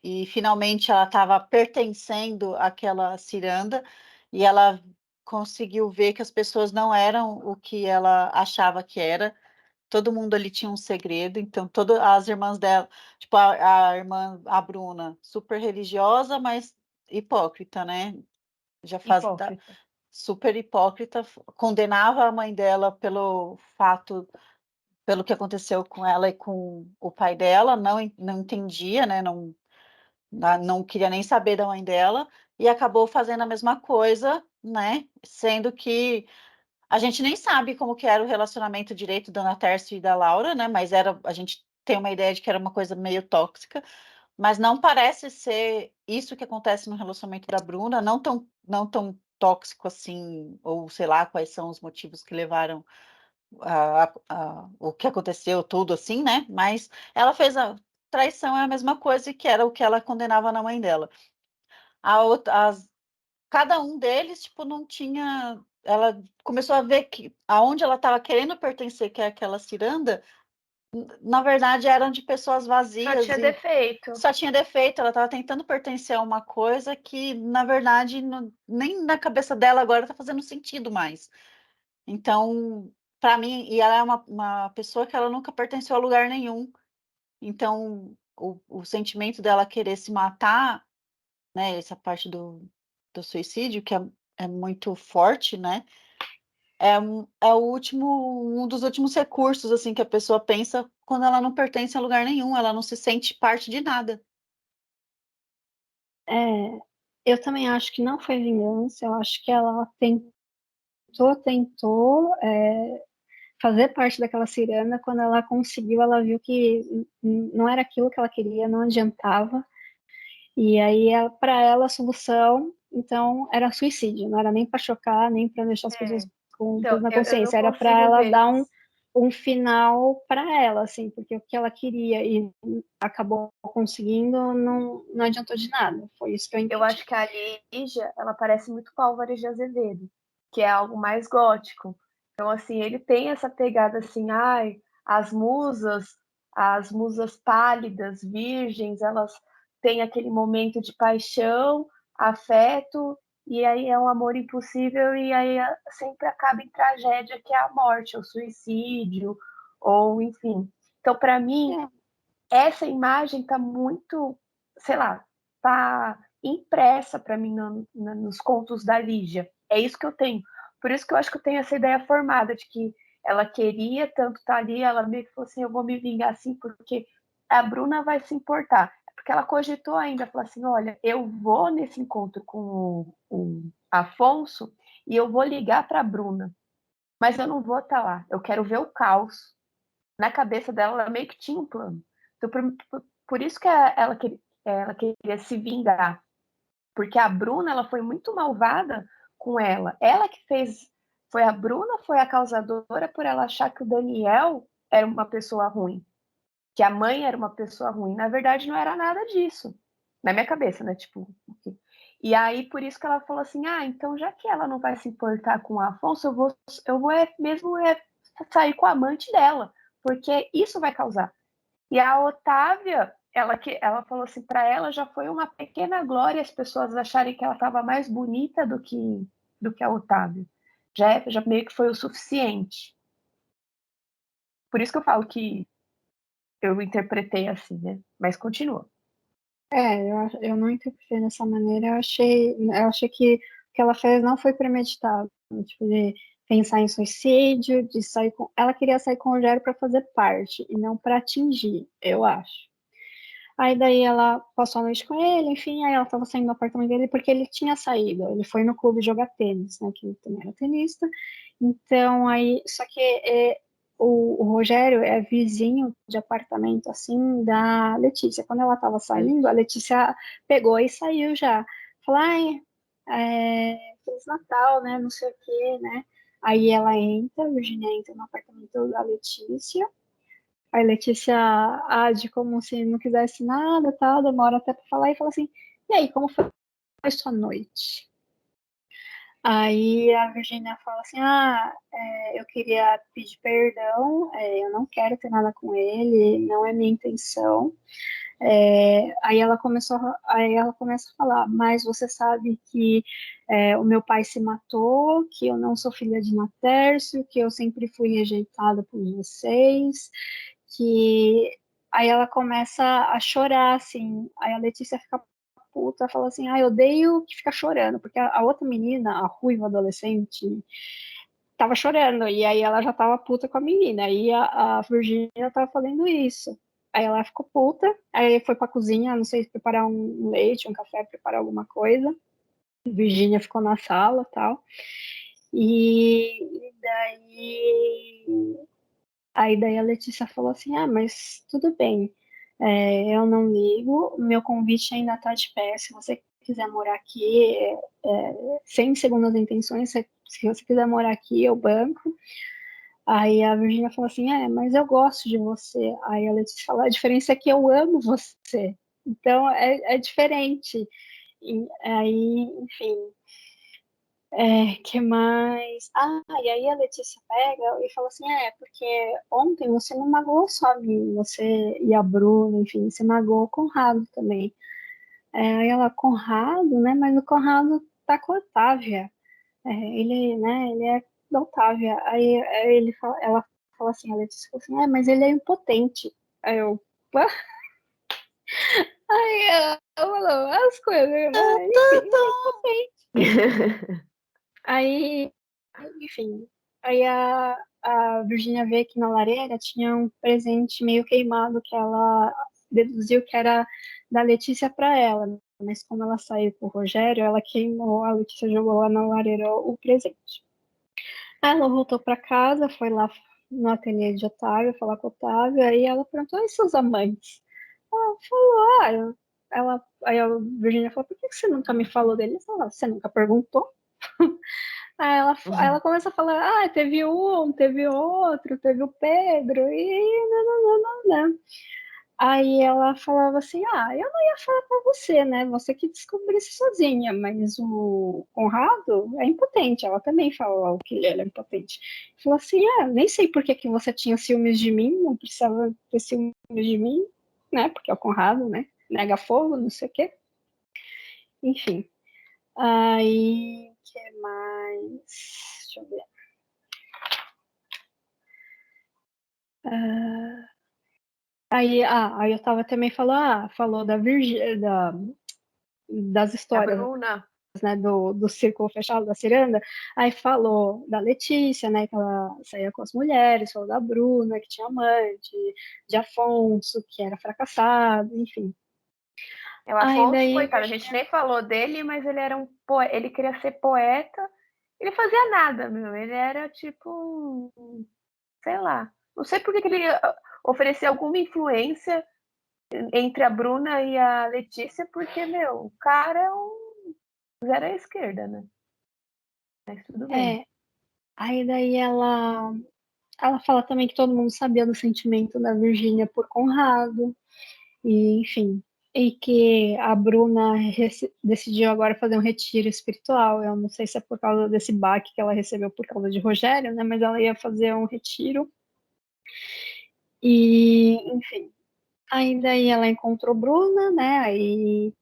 e finalmente ela estava pertencendo àquela ciranda e ela conseguiu ver que as pessoas não eram o que ela achava que era. Todo mundo ali tinha um segredo, então todas as irmãs dela, tipo a irmã, a Bruna, super religiosa, mas hipócrita, né? Já faz Hipócrita. super hipócrita, condenava a mãe dela pelo fato, pelo que aconteceu com ela e com o pai dela, não entendia, né? Não queria nem saber da mãe dela, e acabou fazendo a mesma coisa, né? Sendo que a gente nem sabe como que era o relacionamento direito da Ana Tércio e da Laura, né? Mas a gente tem uma ideia de que era uma coisa meio tóxica, mas não parece ser isso que acontece no relacionamento da Bruna, não tão tóxico assim, ou sei lá quais são os motivos que levaram o que aconteceu, tudo assim, né? Mas ela fez a traição é a mesma coisa que era o que ela condenava na mãe dela. Cada um deles, tipo, não tinha. Ela começou a ver que aonde ela estava querendo pertencer, que é aquela ciranda, na verdade eram de pessoas Só vazias tinha e defeito. só tinha defeito. Ela estava tentando pertencer a uma coisa que, na verdade, nem na cabeça dela agora está fazendo sentido mais. Então, para mim, e ela é uma pessoa que ela nunca pertenceu a lugar nenhum. Então, o sentimento dela querer se matar, né, essa parte do suicídio, que é muito forte, né, um dos últimos recursos, assim, que a pessoa pensa quando ela não pertence a lugar nenhum, ela não se sente parte de nada. É, eu também acho que não foi vingança, eu acho que ela tentou fazer parte daquela ciranda. Quando ela conseguiu, ela viu que não era aquilo que ela queria, não adiantava. E aí, para ela, a solução, então, era suicídio. Não era nem para chocar, nem para deixar as pessoas com Então, peso na eu não consciência. Era para consigo ela ver. dar um final para ela, assim, porque o que ela queria e acabou conseguindo não adiantou de nada. Foi isso que eu Eu entendi. acho que a Lígia, ela parece muito com Álvares de Azevedo, que é algo mais gótico. Então, assim, ele tem essa pegada assim, ai, as as musas pálidas, virgens, elas têm aquele momento de paixão, afeto, e aí é um amor impossível, e aí sempre acaba em tragédia, que é a morte, o suicídio, ou enfim. Então, para mim, essa imagem tá muito, sei lá, tá impressa para mim nos contos da Lígia. É isso que eu tenho. Por isso que eu acho que eu tenho essa ideia formada de que ela queria tanto estar ali, ela meio que falou assim, eu vou me vingar assim, porque a Bruna vai se importar. Porque ela cogitou ainda, falou assim, olha, eu vou nesse encontro com o Afonso e eu vou ligar para a Bruna, mas eu não vou estar lá, eu quero ver o caos. Na cabeça dela, ela meio que tinha um plano. Então, por isso que ela queria se vingar. Porque a Bruna, ela foi muito malvada com ela. Ela que fez. Foi a Bruna, foi a causadora por ela achar que o Daniel era uma pessoa ruim. Que a mãe era uma pessoa ruim. Na verdade, não era nada disso. Na minha cabeça, né? Tipo. E aí, por isso que ela falou assim: ah, então já que ela não vai se importar com o Afonso, eu vou mesmo sair com a amante dela. Porque isso vai causar. E a Otávia, ela falou assim, para ela já foi uma pequena glória as pessoas acharem que ela estava mais bonita do que a Otávia. Já meio que foi o suficiente. Por isso que eu falo que eu interpretei assim, né? Mas continua. Eu não interpretei dessa maneira. Eu achei que o que ela fez não foi premeditado, tipo, de pensar em suicídio, de sair com. Ela queria sair com o Rogério para fazer parte e não para atingir, eu acho. Aí daí ela passou a noite com ele, enfim, aí ela estava saindo do apartamento dele porque ele tinha saído. Ele foi no clube jogar tênis, né? Que ele também era tenista. Então aí, só que o Rogério é vizinho de apartamento assim da Letícia. Quando ela estava saindo, a Letícia pegou e saiu já. Falou, ai, Feliz Natal, né? Não sei o quê, né? Aí ela entra, a Virgínia entra no apartamento da Letícia. Aí Letícia age como se não quisesse nada, tal, demora até pra falar e fala assim, e aí, como foi a sua noite? Aí a Virgínia fala assim, eu queria pedir perdão, eu não quero ter nada com ele, não é minha intenção. Aí ela começa a falar, mas você sabe que o meu pai se matou, que eu não sou filha de Natércio, que eu sempre fui rejeitada por vocês, que aí ela começa a chorar, assim, aí a Letícia fica puta, fala assim, eu odeio que fica chorando, porque a outra menina, a ruiva adolescente, tava chorando, e aí ela já tava puta com a menina, aí a Virgínia tava falando isso. Aí ela ficou puta, aí foi pra cozinha, não sei, preparar um leite, um café, preparar alguma coisa. Virgínia ficou na sala e tal. E daí a Letícia falou assim, mas tudo bem, eu não ligo, o meu convite ainda tá de pé, se você quiser morar aqui, sem segundas intenções, se você quiser morar aqui, eu banco. Aí a Virgínia falou assim, mas eu gosto de você. Aí a Letícia falou, a diferença é que eu amo você. Então é diferente. Aí, enfim, que mais? E aí a Letícia pega e fala assim, porque ontem você não magoou só a mim, você e a Bruna, enfim, você magoou o Conrado também. Aí ela, Conrado, né? Mas o Conrado tá com a Otávia. Ele, né, ele é da Otávia. Aí ela fala assim, a Letícia fala assim, mas ele é impotente. Aí eu, "Pá?" Aí ela falou as coisas, né? Enfim, ele é impotente. Aí, enfim, aí a Virgínia vê que na lareira tinha um presente meio queimado que ela deduziu que era da Letícia para ela, mas como ela saiu com o Rogério, ela queimou, a Letícia jogou lá na lareira o presente. Aí ela voltou para casa, foi lá no ateliê de Otávio, falar com o Otávio, aí ela perguntou, e seus amantes? Ela falou, aí a Virgínia falou, por que você nunca me falou dele? Ela falou, você nunca perguntou? Aí ela começa a falar, teve um, teve outro, teve o Pedro, e não. Aí ela falava assim, eu não ia falar pra você, né? Você que descobrisse sozinha, mas o Conrado é impotente. Ela também falou que ele era impotente. Falou assim, nem sei por que que você tinha ciúmes de mim, não precisava ter ciúmes de mim, né? Porque é o Conrado, né? Nega fogo, não sei o quê. Enfim. Aí, que mais? Deixa eu ver. Aí eu tava também falou da das A histórias, Bruna. né, do círculo fechado da ciranda, aí falou da Letícia, né, que ela saía com as mulheres, falou da Bruna, que tinha amante, de Afonso, que era fracassado, enfim. O Aí Afonso, daí, coitado, a gente nem falou dele, mas ele era ele queria ser poeta, ele fazia nada, meu, ele era tipo, sei lá, não sei por que ele oferecia alguma influência entre a Bruna e a Letícia, porque, meu, o cara é um zero à esquerda, né? Mas tudo bem. aí daí ela fala também que todo mundo sabia do sentimento da Virgínia por Conrado, e enfim, e que a Bruna decidiu agora fazer um retiro espiritual. Eu não sei se é por causa desse baque que ela recebeu por causa de Rogério, né? Mas ela ia fazer um retiro. E, enfim, aí daí ela encontrou Bruna, né? Aí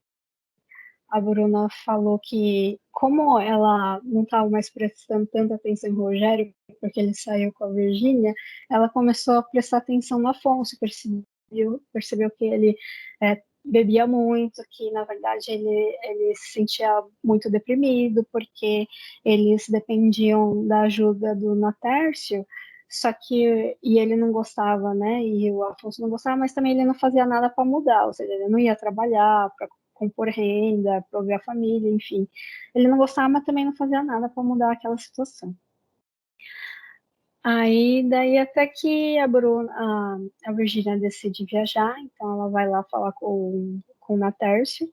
a Bruna falou que, como ela não estava mais prestando tanta atenção em Rogério, porque ele saiu com a Virgínia, ela começou a prestar atenção no Afonso, percebeu que ele bebia muito, que na verdade ele se sentia muito deprimido, porque eles dependiam da ajuda do Natércio, só que e ele não gostava, né? E o Afonso não gostava, mas também ele não fazia nada para mudar, ou seja, ele não ia trabalhar para compor renda, prover a família, enfim. Ele não gostava, mas também não fazia nada para mudar aquela situação. Aí, daí até que a Virgínia decide viajar, então ela vai lá falar com o Natércio.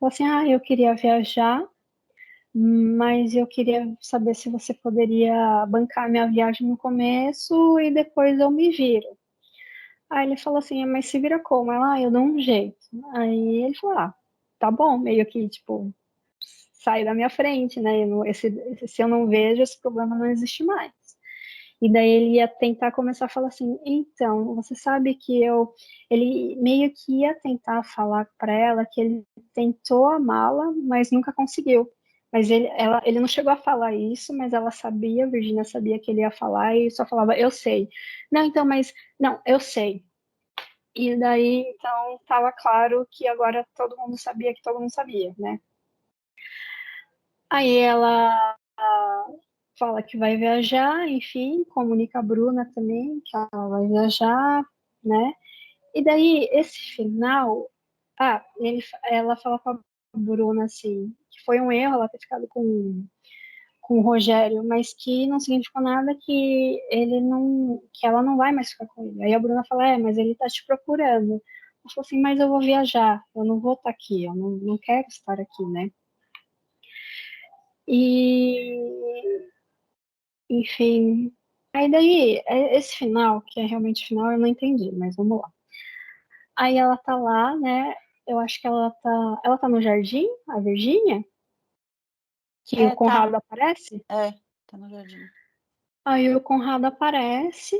Fala assim, eu queria viajar, mas eu queria saber se você poderia bancar minha viagem no começo e depois eu me viro. Aí ele falou assim, mas se vira como? Ela, eu dou um jeito. Aí ele falou, tá bom, meio que, tipo, sai da minha frente, né? Se eu não vejo, esse problema não existe mais. E daí ele ia tentar começar a falar assim, então, você sabe que ele meio que ia tentar falar para ela que ele tentou amá-la, mas nunca conseguiu. Mas ele não chegou a falar isso, mas ela sabia, a Virginia sabia que ele ia falar e só falava, eu sei. Não, então, mas, não, eu sei. E daí, então, estava claro que agora todo mundo sabia que todo mundo sabia, né? Aí ela fala que vai viajar, enfim, comunica a Bruna também que ela vai viajar, né? E daí, esse final, ela fala com a Bruna assim, que foi um erro ela ter ficado com o Rogério, mas que não significou nada que ela não vai mais ficar com ele. Aí a Bruna fala, mas ele tá te procurando. Ela falou assim, mas eu vou viajar, eu não vou estar aqui, eu não quero estar aqui, né? E, enfim, aí daí, esse final, que é realmente final, eu não entendi, mas vamos lá. Aí ela tá lá, né? Eu acho que ela tá no jardim, a Virgínia, que o Tá. Conrado aparece. Tá no jardim. Aí o Conrado aparece,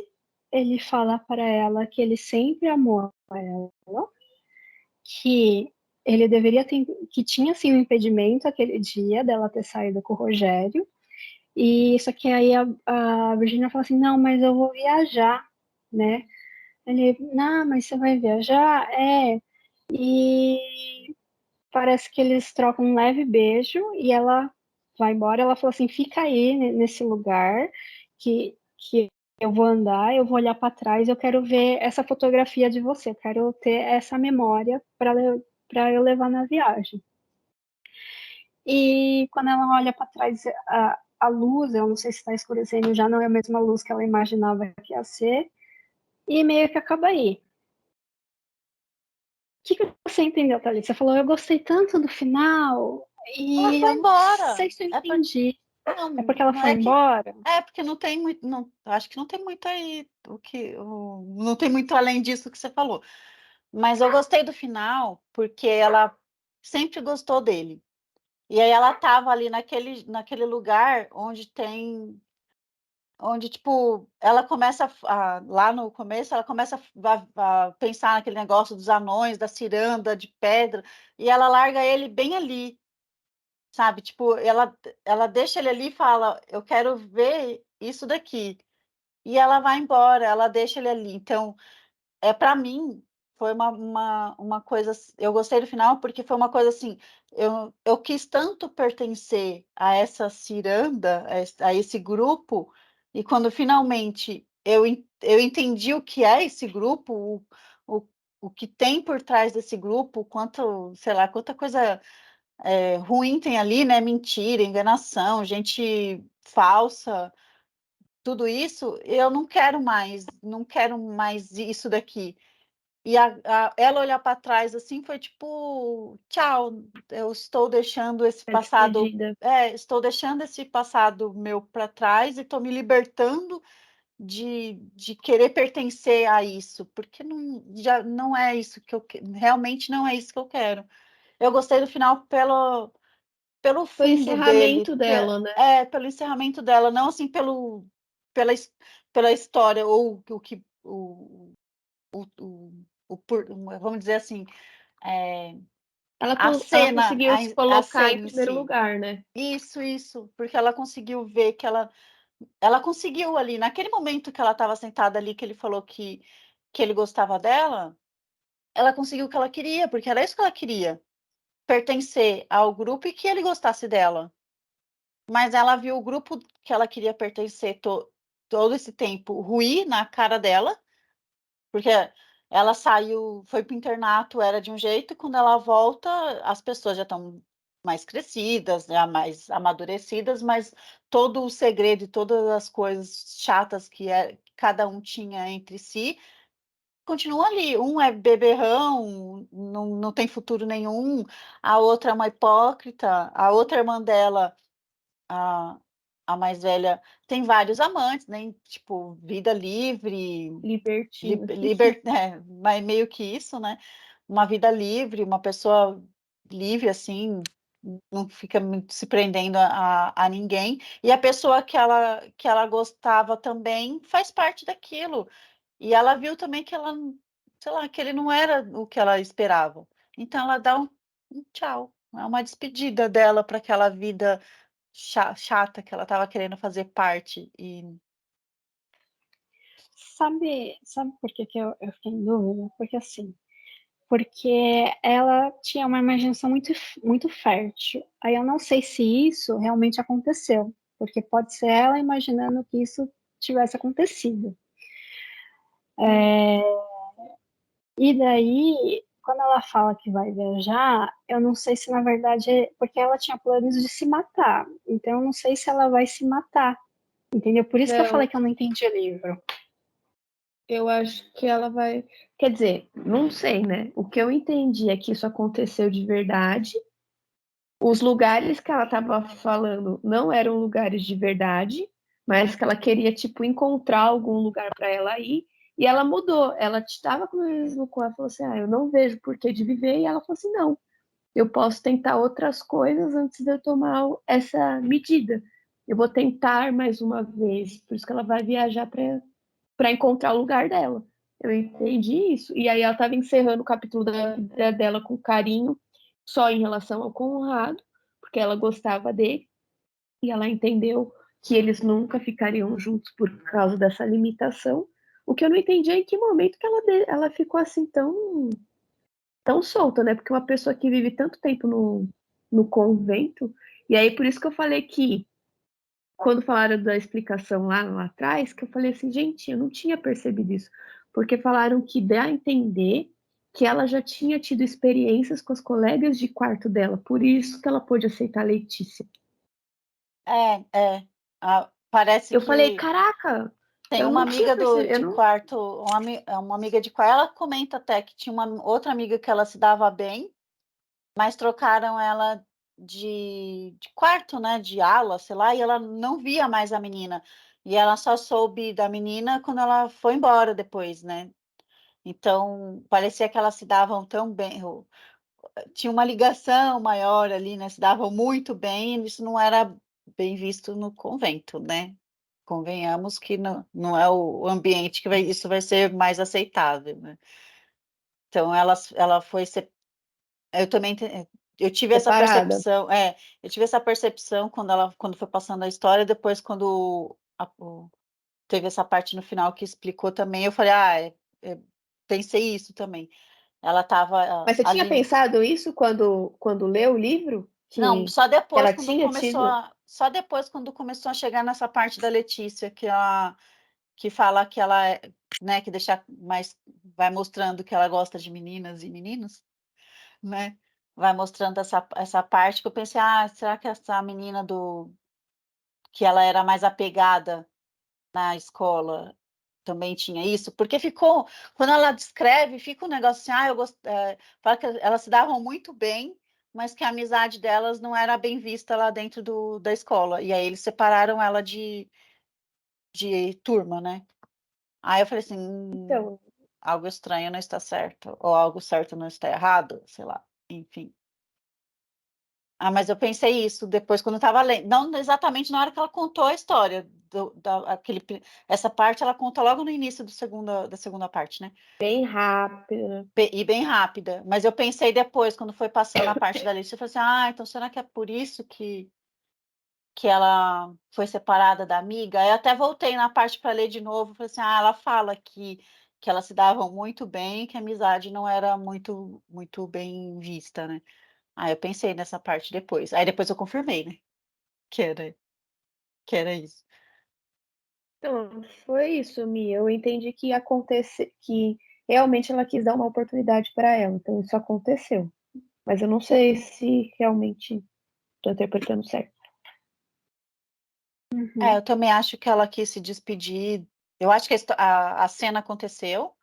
ele fala para ela que ele sempre amou ela, que ele deveria ter, que tinha sim um impedimento aquele dia dela ter saído com o Rogério, e isso que aí a Virginia fala assim, não, mas eu vou viajar, né? Ele, não, mas você vai viajar? E parece que eles trocam um leve beijo e ela vai embora. Ela falou assim, fica aí nesse lugar que eu vou andar, eu vou olhar para trás, eu quero ver essa fotografia de você, eu quero ter essa memória para eu levar na viagem. E quando ela olha para trás, a luz, eu não sei se está escurecendo, já não é a mesma luz que ela imaginava que ia ser, e meio que acaba aí. O que você entendeu, Thalita? Você falou, eu gostei tanto do final, Ela e foi eu não embora. sei se eu entendi. Não, É porque ela não foi é que. embora? Porque não tem muito. Não, acho que não tem muito aí. Não tem muito além disso que você falou. Mas eu gostei do final, porque ela sempre gostou dele. E aí ela estava ali naquele lugar onde tem. Onde, tipo, ela começa lá no começo, ela começa a pensar naquele negócio dos anões, da ciranda, de pedra, e ela larga ele bem ali, sabe? Tipo, ela deixa ele ali e fala, eu quero ver isso daqui. E ela vai embora, ela deixa ele ali. Então, para mim, foi uma coisa. Eu gostei do final porque foi uma coisa assim. Eu quis tanto pertencer a essa ciranda, a esse grupo, e quando finalmente eu entendi o que é esse grupo, o, o que tem por trás desse grupo, quanto, sei lá, quanta coisa ruim tem ali, né? Mentira, enganação, gente falsa, tudo isso, eu não quero mais isso daqui. E ela olhar para trás assim foi tipo, tchau, eu estou deixando esse É passado, despedida. estou deixando esse passado meu para trás e estou me libertando de querer pertencer a isso, porque já não é isso que realmente não é isso que eu quero. Eu gostei do final pelo Foi o fundo dele, encerramento dela, né? pelo encerramento dela, não assim pela, pela história, ou o que vamos dizer assim, é, Ela conseguiu se a colocar em cena em primeiro si. lugar, né? Isso, porque ela conseguiu ver que ela conseguiu ali, naquele momento que ela estava sentada ali, que ele falou que ele gostava dela, ela conseguiu o que ela queria, porque era isso que ela queria, pertencer ao grupo e que ele gostasse dela. Mas ela viu o grupo que ela queria pertencer todo esse tempo ruir na cara dela, porque ela saiu, foi para o internato, era de um jeito, e quando ela volta, as pessoas já estão mais crescidas, já mais amadurecidas, mas todo o segredo e todas as coisas chatas que cada um tinha entre si continuam ali. Um é beberrão, não tem futuro nenhum, a outra é uma hipócrita, a outra irmã dela, a, a mais velha, tem vários amantes, né? Tipo, vida livre, Libertino. mas meio que isso, né? Uma vida livre, uma pessoa livre, assim, não fica muito se prendendo a ninguém. E a pessoa que ela gostava também faz parte daquilo. E ela viu também que ela, sei lá, que ele não era o que ela esperava. Então ela dá um tchau, é uma despedida dela para aquela vida chata que ela estava querendo fazer parte. E Sabe por que eu fiquei em dúvida? Porque assim, porque ela tinha uma imaginação muito fértil. Aí eu não sei se isso realmente aconteceu, porque pode ser ela imaginando que isso tivesse acontecido. E daí, quando ela fala que vai viajar, eu não sei se na verdade é porque ela tinha planos de se matar. Então eu não sei se ela vai se matar, entendeu? Por isso que eu falei Não, que eu não entendi o livro. eu acho que ela vai. Quer dizer, não sei, né? O que eu entendi é que isso aconteceu de verdade. Os lugares que ela estava falando não eram lugares de verdade, mas que ela queria, tipo, encontrar algum lugar para ela ir. E ela mudou. Ela estava conversando com ela, falou assim: Ah, eu não vejo porquê de viver. E ela falou assim: Não, eu posso tentar outras coisas antes de eu tomar essa medida. Eu vou tentar mais uma vez. Por isso que ela vai viajar para encontrar o lugar dela. Eu entendi isso. E aí ela estava encerrando o capítulo da vida dela com carinho, só em relação ao Conrado, porque ela gostava dele, e ela entendeu que eles nunca ficariam juntos por causa dessa limitação. O que eu não entendi é em que momento que ela ficou assim tão solta, né? Porque uma pessoa que vive tanto tempo no convento, e aí por isso que eu falei que quando falaram da explicação lá atrás, que eu falei assim, gente, eu não tinha percebido isso, porque falaram que dá a entender que ela já tinha tido experiências com as colegas de quarto dela, por isso que ela pôde aceitar a Letícia. parece Eu falei, que caraca, tem eu uma não tinha amiga percebido, eu de não. quarto, uma amiga de quarto, ela comenta até que tinha uma outra amiga que ela se dava bem, mas trocaram ela de quarto, né, de ala, sei lá, e ela não via mais a menina. E ela só soube da menina quando ela foi embora depois, né? Então, parecia que elas se davam tão bem, tinha uma ligação maior ali, né? Se davam muito bem, e isso não era bem visto no convento, né? Convenhamos que não é o ambiente que isso vai ser mais aceitável, né? Então, ela foi ser. Eu também eu tive essa Separada. percepção, eu tive essa percepção quando foi passando a história, depois quando teve essa parte no final que explicou também, eu falei, pensei isso também. Ela estava Mas você tinha ali. pensado isso quando leu o livro? Não, Que ela tinha tido. só depois quando começou a chegar nessa parte da Letícia que fala que ela né, que deixa mais vai mostrando que ela gosta de meninas e meninos, né? Vai mostrando essa parte que eu pensei, será que essa menina do que ela era mais apegada na escola também tinha isso? Porque ficou, quando ela descreve, fica um negócio assim, fala que elas se davam muito bem, mas que a amizade delas não era bem vista lá dentro da escola. E aí eles separaram ela de turma, né? Aí eu falei assim, Então, algo estranho não está certo, ou algo certo não está errado, sei lá, enfim. Mas eu pensei isso depois, quando eu estava lendo. Não exatamente na hora que ela contou a história. Essa parte ela conta logo no início da segunda parte, né? bem rápida. E bem rápida. Mas eu pensei depois, quando foi passando a parte da Alice, eu falei assim: então será que é por isso que ela foi separada da amiga? Aí eu até voltei na parte para ler de novo. Falei assim: ela fala que elas se davam muito bem, que a amizade não era muito bem vista, né? Aí eu pensei nessa parte depois. Aí depois eu confirmei, né? Que era, que era isso. Então, foi isso, Mia. Eu entendi que que realmente ela quis dar uma oportunidade para ela. Então, isso aconteceu. Mas eu não sei se realmente estou interpretando certo. Uhum. Eu também acho que ela quis se despedir. Eu acho que a cena aconteceu,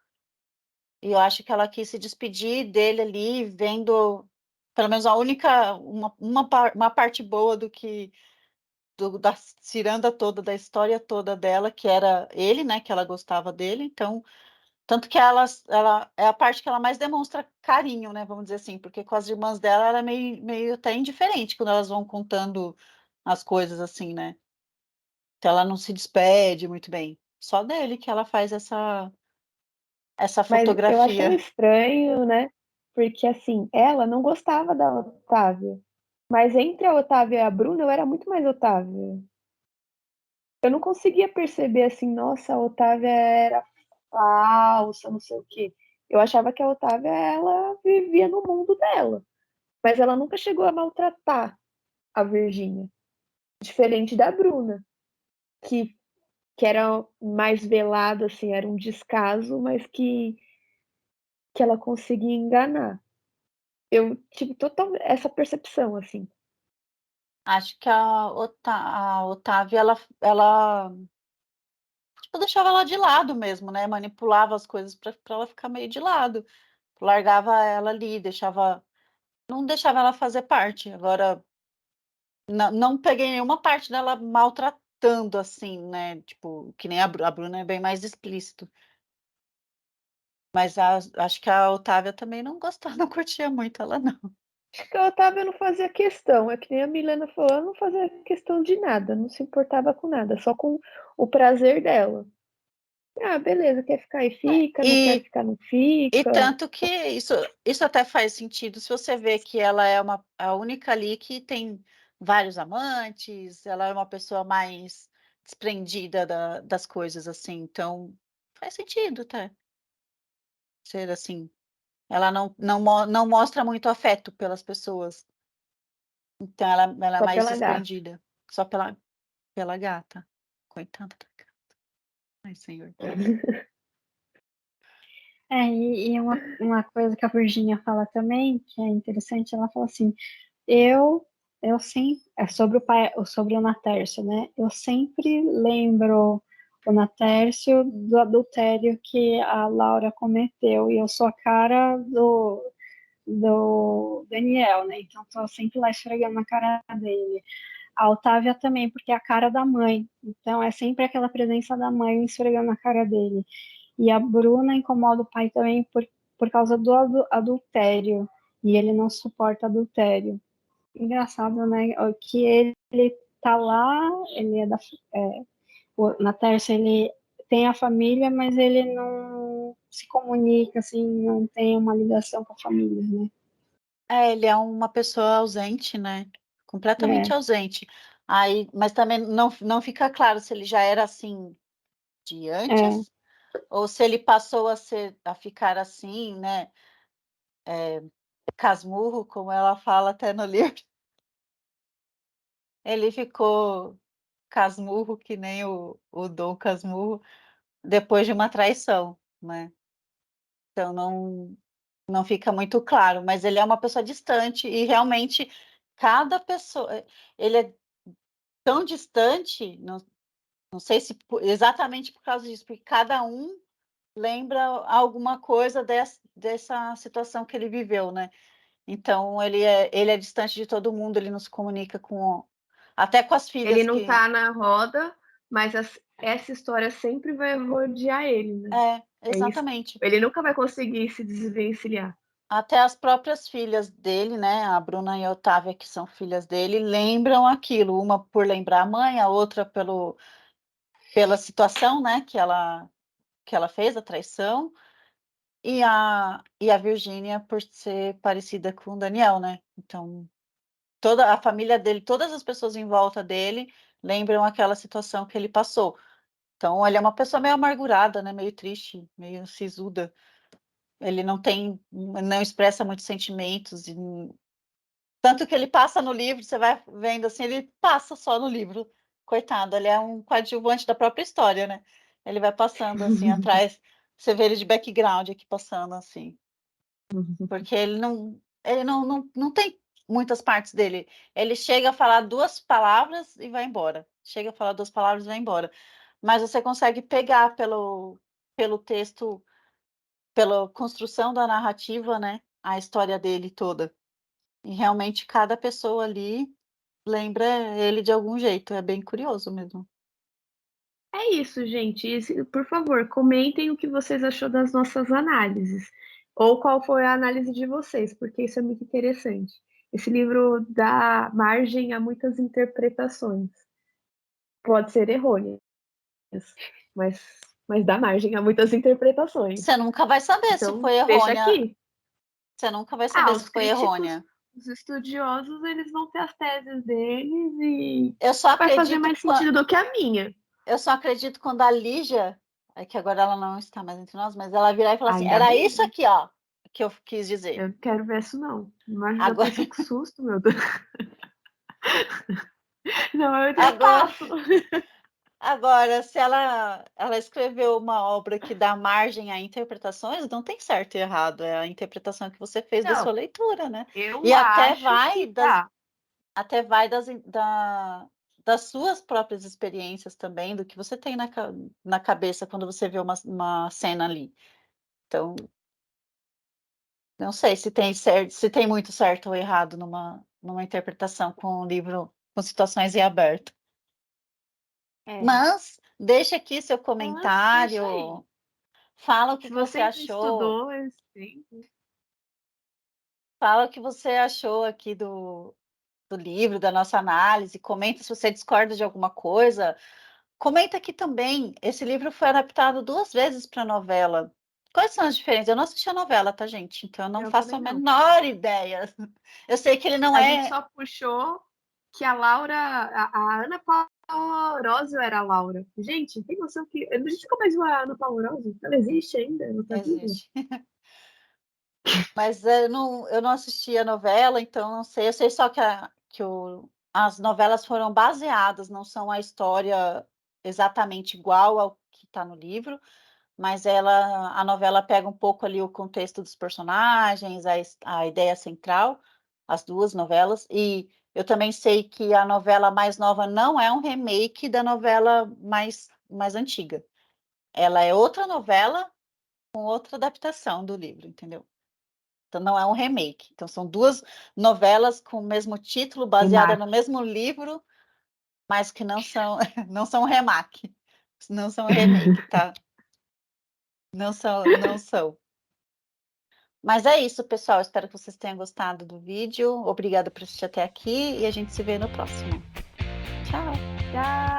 E eu acho que ela quis se despedir dele ali, vendo pelo menos a única uma parte boa da ciranda toda, da história toda dela, que era ele, né, que ela gostava dele, então tanto que ela é a parte que ela mais demonstra carinho, né, vamos dizer assim, porque com as irmãs dela ela é meio até indiferente quando elas vão contando as coisas, assim, né. Então ela não se despede muito bem. Só dele que ela faz essa Mas eu acho tão fotografia. estranho, né? Porque assim, ela não gostava da Otávia. Mas entre a Otávia e a Bruna, eu era muito mais Otávia. Eu não conseguia perceber assim, nossa, a Otávia era falsa, não sei o quê. Eu achava que a Otávia, ela vivia no mundo dela. Mas ela nunca chegou a maltratar a Virgínia. Diferente da Bruna, que, que era mais velada, assim, era um descaso, mas que ela conseguia enganar. Eu tive total essa percepção, assim. Acho que a Otávia ela, tipo, deixava ela de lado mesmo, né, manipulava as coisas para ela ficar meio de lado. Largava ela ali, não deixava ela fazer parte. Agora, não peguei nenhuma parte dela maltratando, assim, né, tipo, que nem a Bruna é bem mais explícito. Mas acho que a Otávia também não gostava, não curtia muito ela não. Acho que a Otávia não fazia questão, é que nem a Milena falou, ela não fazia questão de nada, não se importava com nada, só com o prazer dela. Ah, beleza, quer ficar aí, fica, não quer E ficar, não E fica. tanto que isso até faz sentido se você vê que ela é a única ali que tem vários amantes, ela é uma pessoa mais desprendida das coisas, assim, então faz sentido até ser assim. Ela não mostra muito afeto pelas pessoas, então ela é Só mais pela gata. desprendida, só pela gata. Coitada da gata. Ai, senhor. E uma coisa que a Virginia fala também, que é interessante, ela fala assim, eu, eu sempre, é sobre o pai, sobre o Natércio, né? Eu sempre lembro o Natércio do adultério que a Laura cometeu, e eu sou a cara do Daniel, né? Então tô sempre lá esfregando na cara dele. A Otávia também, porque é a cara da mãe. Então é sempre aquela presença da mãe esfregando na cara dele. E a Bruna incomoda o pai também por causa do adultério. E ele não suporta adultério. Engraçado, né? Que ele tá lá, ele é na Tércia ele tem a família, mas ele não se comunica, assim, não tem uma ligação com a família, né? É, ele é uma pessoa ausente, né, completamente É, ausente. Aí mas também não fica claro se ele já era assim de é. antes, ou se ele passou a ficar assim, né, casmurro, como ela fala até no livro. Ele ficou casmurro, que nem o Dom Casmurro, depois de uma traição, né. Então não fica muito claro, mas ele é uma pessoa distante e realmente cada pessoa ele é tão distante, não sei se exatamente por causa disso, porque cada um lembra alguma coisa dessa situação que ele viveu, né. Então ele é distante de todo mundo, ele não se comunica até com as Ele filhas não que tá na roda, mas essa história sempre vai rodear ele, né? é, É isso. exatamente. Ele nunca vai conseguir se desvencilhar. Até as próprias filhas dele, né, a Bruna e a Otávia, que são filhas dele, lembram aquilo, uma por lembrar a mãe, a outra pela situação, né, que ela fez, a traição, e a Virgínia por ser parecida com o Daniel, né. Então, toda a família dele, todas as pessoas em volta dele lembram aquela situação que ele passou. Então ele é uma pessoa meio amargurada, né, meio triste, meio sisuda. Ele não expressa muitos sentimentos e tanto que ele passa no livro, você vai vendo, assim, ele passa só no livro. Coitado, ele é um coadjuvante da própria história, né. Ele vai passando, assim, atrás, você vê ele de background aqui passando, assim. Porque ele não tem muitas partes dele. Ele chega a falar 2 palavras e vai embora. Chega a falar 2 palavras e vai embora. Mas você consegue pegar pelo texto, pela construção da narrativa, né, a história dele toda. E realmente cada pessoa ali lembra ele de algum jeito, é bem curioso mesmo. É isso, gente. Por favor, comentem o que vocês achou das nossas análises. Ou qual foi a análise de vocês, porque isso é muito interessante. Esse livro dá margem a muitas interpretações. Pode ser errôneas, mas, mas dá margem a muitas interpretações. Você nunca vai saber se Então, foi deixa errônea. aqui. Você nunca vai saber se Os foi críticos, errônea. os estudiosos, eles vão ter as teses deles e Eu só vai fazer acredito mais sentido do que a minha. Eu só acredito quando a Lígia, é que agora ela não está mais entre nós, mas ela virar e falar assim: Ainda era bem, isso né? aqui, ó, que eu quis dizer. Eu não quero ver isso, não. Mas já Agora, pensou que susto, meu Deus. Não, eu agora, ultrapasso. agora, se ela escreveu uma obra que dá margem a interpretações, não tem certo e errado, é a interpretação que você fez da Não, sua leitura, né? eu E acho que tá. até vai das suas próprias experiências também, do que você tem na cabeça quando você vê uma cena ali. Então, não sei se tem muito certo ou errado numa interpretação com o livro com situações em aberto. É. Mas deixa aqui seu Mas deixa aí. comentário, fala o que Se você você ainda achou, estudou esse tempo, fala o que você achou aqui do livro, da nossa análise, comenta se você discorda de alguma coisa. Comenta aqui também, esse livro foi adaptado 2 vezes para novela. Quais são as diferenças? Eu não assisti a novela, tá, gente? Então eu não eu faço a também não. menor ideia. Eu sei que ele não A gente é. só puxou que a Laura, a Ana Paula Orozio era a Laura. Gente, tem noção que. A gente nunca mais viu a Ana Paula Orozio? Ela existe ainda? Ela tá viva? Existe. Mas eu não assisti a novela, então não sei. Eu sei só as novelas foram baseadas, não são a história exatamente igual ao que está no livro, mas a novela pega um pouco ali o contexto dos personagens, a ideia central, as duas novelas, e eu também sei que a novela mais nova não é um remake da novela mais antiga. Ela é outra novela com outra adaptação do livro, entendeu? Então não é um remake. Então são 2 novelas com o mesmo título, baseada no Remake. mesmo livro, mas que não são não são remake, não são remake, tá? Não são. Mas é isso, pessoal, espero que vocês tenham gostado do vídeo. Obrigada por assistir até aqui e a gente se vê no próximo. Tchau. Tchau!